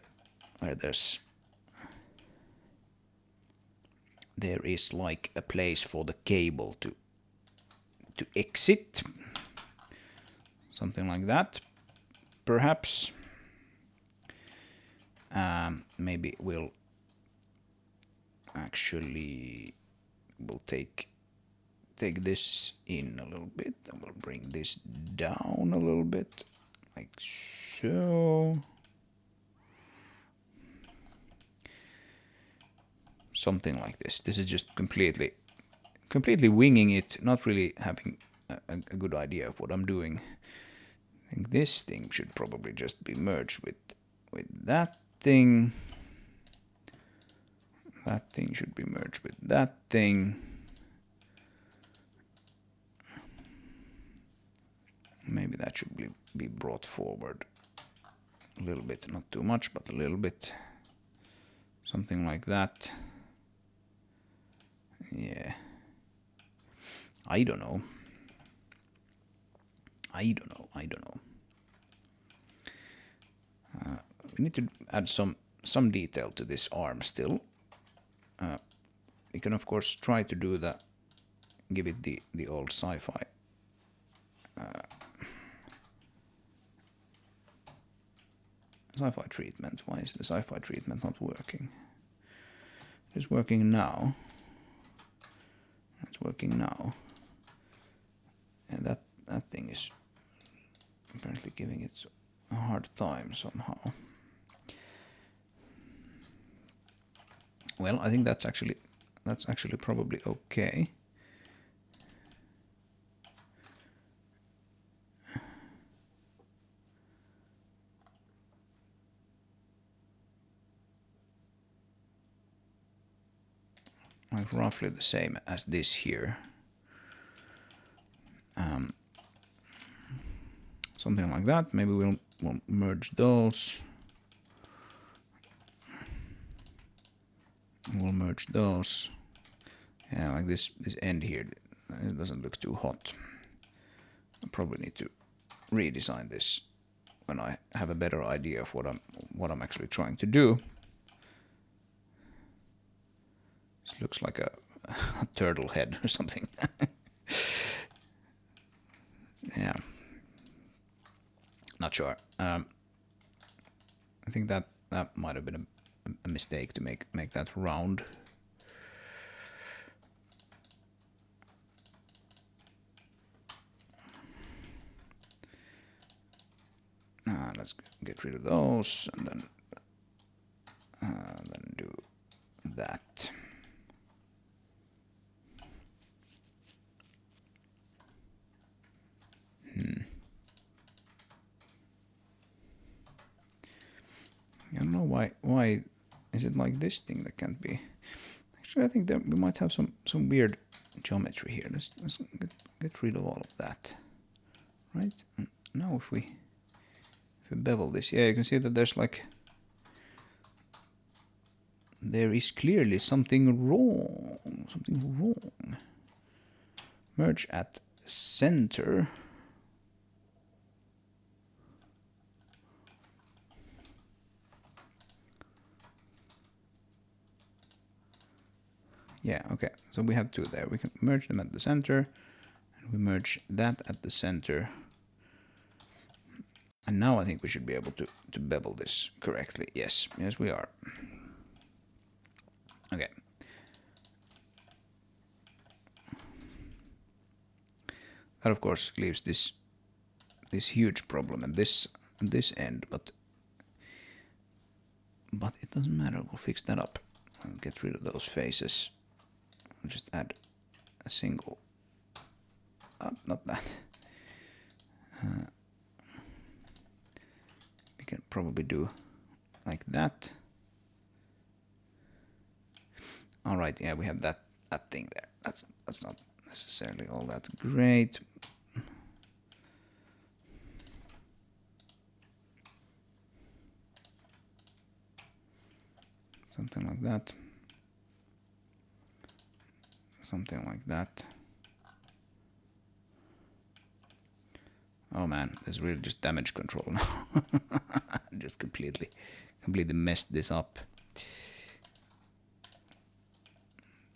there is like a place for the cable to exit. Something like that. Perhaps. Maybe we'll take this in a little bit, and we'll bring this down a little bit, like so. Something like this. This is just completely winging it, not really having a good idea of what I'm doing. I think this thing should probably just be merged with that thing. That thing should be merged with that thing. Maybe that should be brought forward a little bit, not too much, but a little bit. Something like that. Yeah. I don't know. We need to add some detail to this arm still. We can of course try to do give it the old sci-fi treatment. Why is the sci-fi treatment not working? It's working now. It's working now. And that thing is apparently giving it a hard time somehow. Well, I think that's actually probably okay. Like roughly the same as this here. Something like that. Maybe we'll merge those. We'll merge those. Yeah, like this end here, it doesn't look too hot. I probably need to redesign this when I have a better idea of what I'm actually trying to do. This looks like a turtle head or something. Yeah. Not sure. I think that might have been a mistake to make that round. Let's get rid of those and then do that. Why is it like this thing that can't be? Actually, I think that we might have some weird geometry here. Let's get rid of all of that. Right? And now if we bevel this, yeah, you can see that there's like there is clearly something wrong. Something wrong. Merge at center. Yeah, okay, so we have two there. We can merge them at the center, and we merge that at the center. And now I think we should be able to bevel this correctly. Yes, yes we are. Okay. That of course leaves this huge problem at this end, but it doesn't matter. We'll fix that up. I'll get rid of those faces. I'll just add a single. Not that. We can probably do like that. All right, yeah, we have that thing there. That's not necessarily all that great. Something like that. Something like that. Oh man, there's really just damage control now. Just completely messed this up.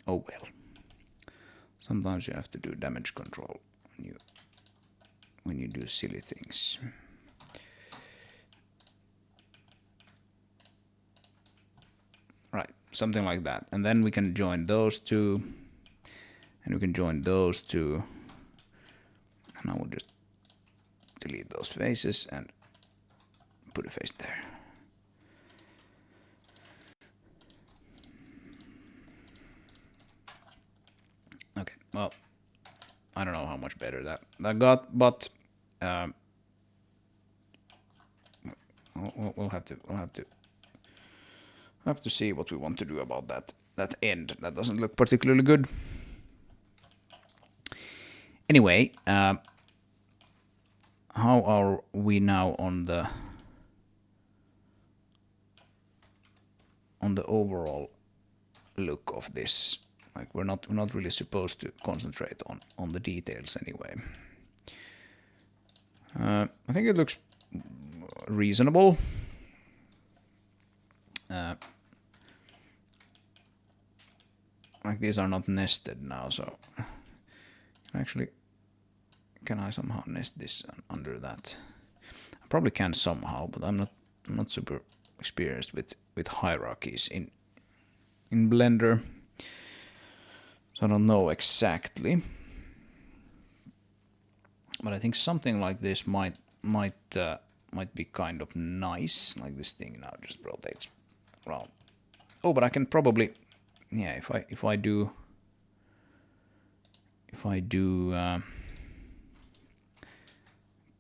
Oh well. Sometimes you have to do damage control when you do silly things. Right, something like that. And then we can join those two. And we can join those two. And I will just delete those faces and put a face there. Okay, well, I don't know how much better that got, but we'll have to see what we want to do about that end. That doesn't look particularly good. Anyway, how are we now on the overall look of this? Like we're not really supposed to concentrate on the details anyway. I think it looks reasonable. Like these are not nested now, so actually, can I somehow nest this under that? I probably can somehow, but I'm not super experienced with hierarchies in Blender. So I don't know exactly, but I think something like this might be kind of nice. Like this thing now just rotates around. Oh, but I can probably, yeah, if I do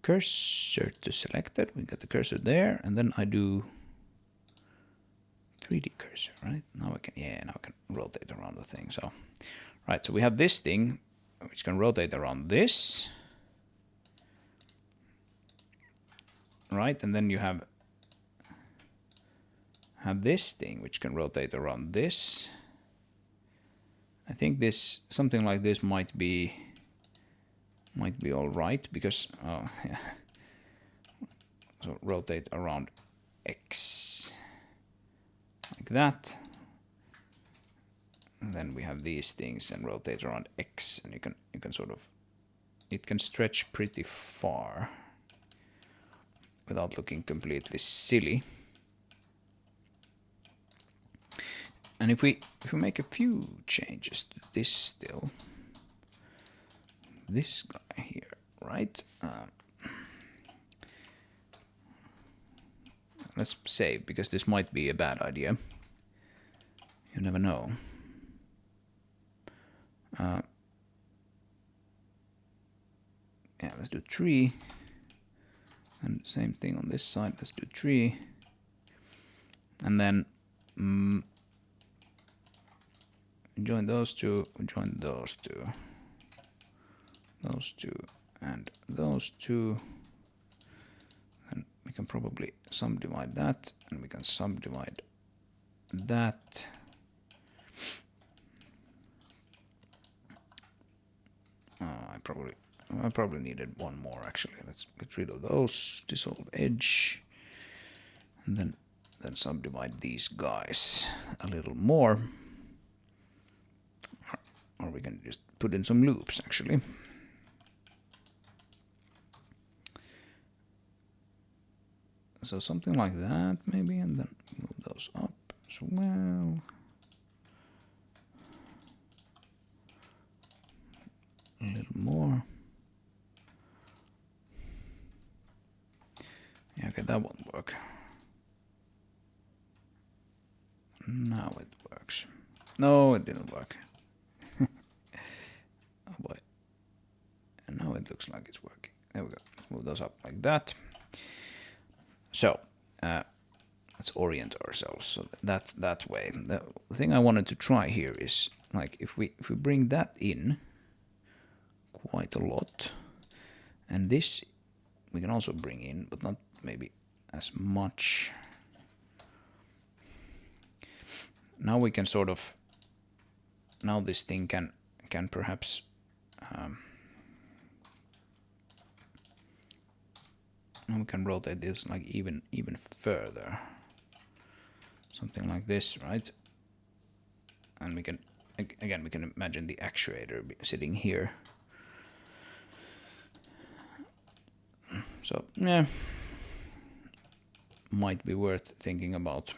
cursor to selected, we got the cursor there, and then I do 3D cursor, right? Now I can rotate around the thing. So. Right, so we have this thing, which can rotate around this. Right, and then you have this thing, which can rotate around this. I think this, something like this might be all right, because, oh, yeah. So rotate around X, like that. And then we have these things and rotate around X, and you can sort of, it can stretch pretty far without looking completely silly. And if we make a few changes to this still, this guy here, right? Let's save, because this might be a bad idea. You never know. Yeah, let's do 3. And same thing on this side, let's do 3. and then join those two, join those two, and those two. And we can probably subdivide that, and we can subdivide that. I probably needed one more actually. Let's get rid of those. Dissolve edge, and then subdivide these guys a little more. Or we can just put in some loops actually. So something like that maybe, and then move those up as well. A little more. Yeah, okay, that won't work. Now it works. No, it didn't work. Oh boy. And now it looks like it's working. There we go. Move those up like that. So, let's orient ourselves so that way. The thing I wanted to try here is, like, if we bring that in quite a lot, and this we can also bring in, but not maybe as much. Now we can sort of, now this thing can perhaps now we can rotate this like even further, something like this, right? And we can again, we can imagine the actuator sitting here. So yeah, might be worth thinking about.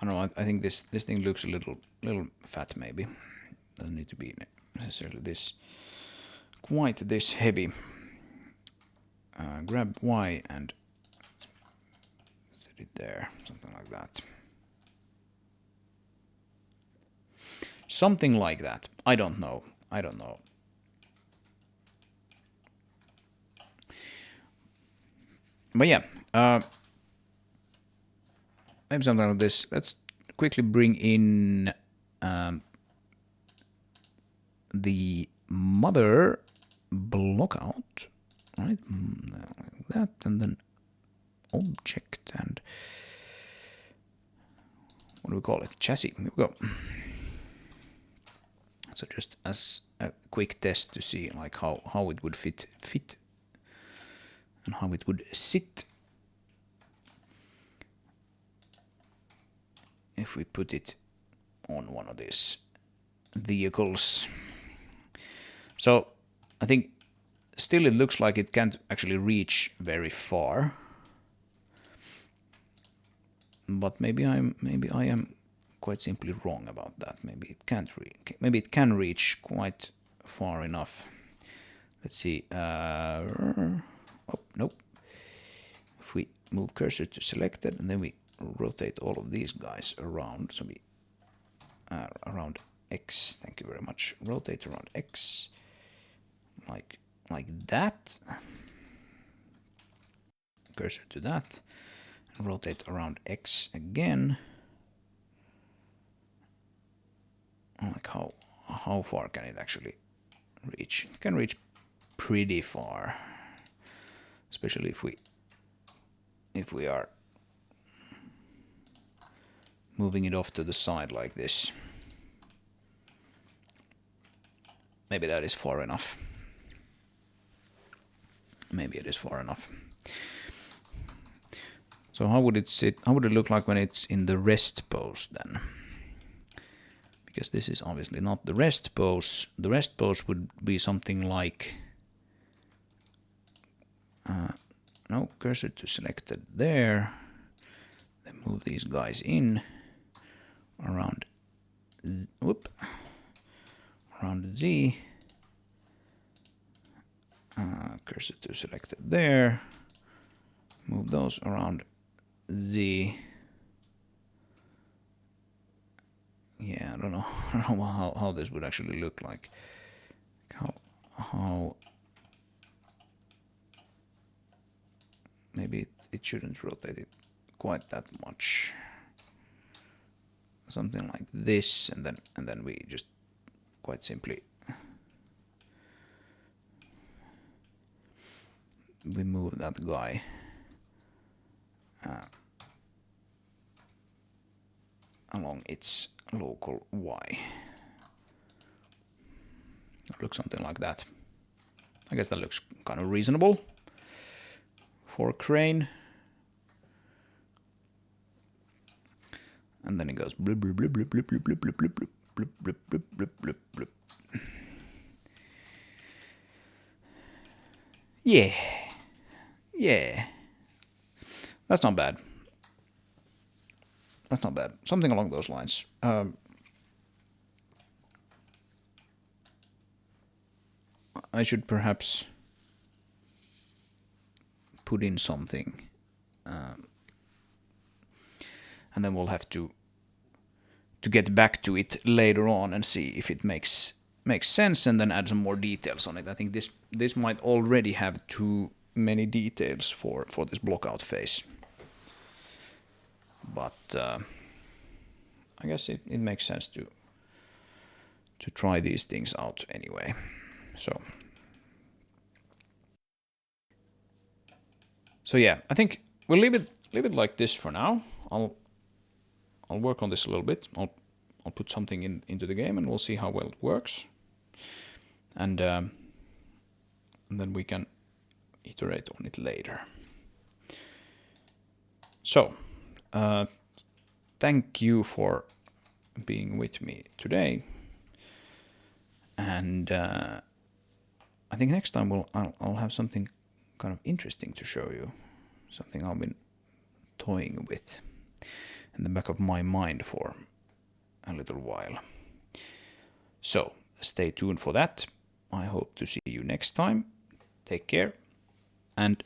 I don't know. I think this thing looks a little fat. Maybe doesn't need to be necessarily quite this heavy. Grab Y and set it there, something like that. Something like that. I don't know. But yeah, maybe something like this. Let's quickly bring in the mother block out, right? Like that, and then object, and what do we call it? Chassis. Here we go. So just as a quick test to see like how it would fit and how it would sit if we put it on one of these vehicles. So I think still it looks like it can't actually reach very far, but maybe I am quite simply wrong about that. Maybe it can't maybe it can reach quite far enough. Let's see. Oh, nope. If we move cursor to selected, and then we rotate all of these guys around, so we around X. Thank you very much. Rotate around X, like that. Cursor to that, and rotate around X again. Like how far can it actually reach? It can reach pretty far, especially if we are moving it off to the side like this. Maybe that is far enough. Maybe it is far enough. So how would it sit? How would it look like when it's in the rest pose then? Because this is obviously not the rest pose. The rest pose would be something like no, cursor to selected there. Then move these guys in around around Z. Cursor to selected there. Move those around Z. Yeah, I don't know how this would actually look like. How maybe it shouldn't rotate it quite that much. Something like this, and then we just quite simply we move that guy along its local Y. It looks something like that. I guess that looks kind of reasonable for a crane. And then it goes blip blip blip blip blip blip blip blip blip blip blip blip blip blip blip. Yeah. Yeah. That's not bad. That's not bad. Something along those lines. I should perhaps put in something, and then we'll have to get back to it later on and see if it makes sense, and then add some more details on it. I think this might already have too many details for this blockout phase, but I guess it makes sense to try these things out anyway. So yeah, I think we'll leave it like this for now. I'll work on this a little bit. I'll put something into the game, and we'll see how well it works. And then we can iterate on it later. So, thank you for being with me today. And I think next time I'll have something kind of interesting to show you. Something I've been toying with in the back of my mind for a little while. So, stay tuned for that. I hope to see you next time. Take care, and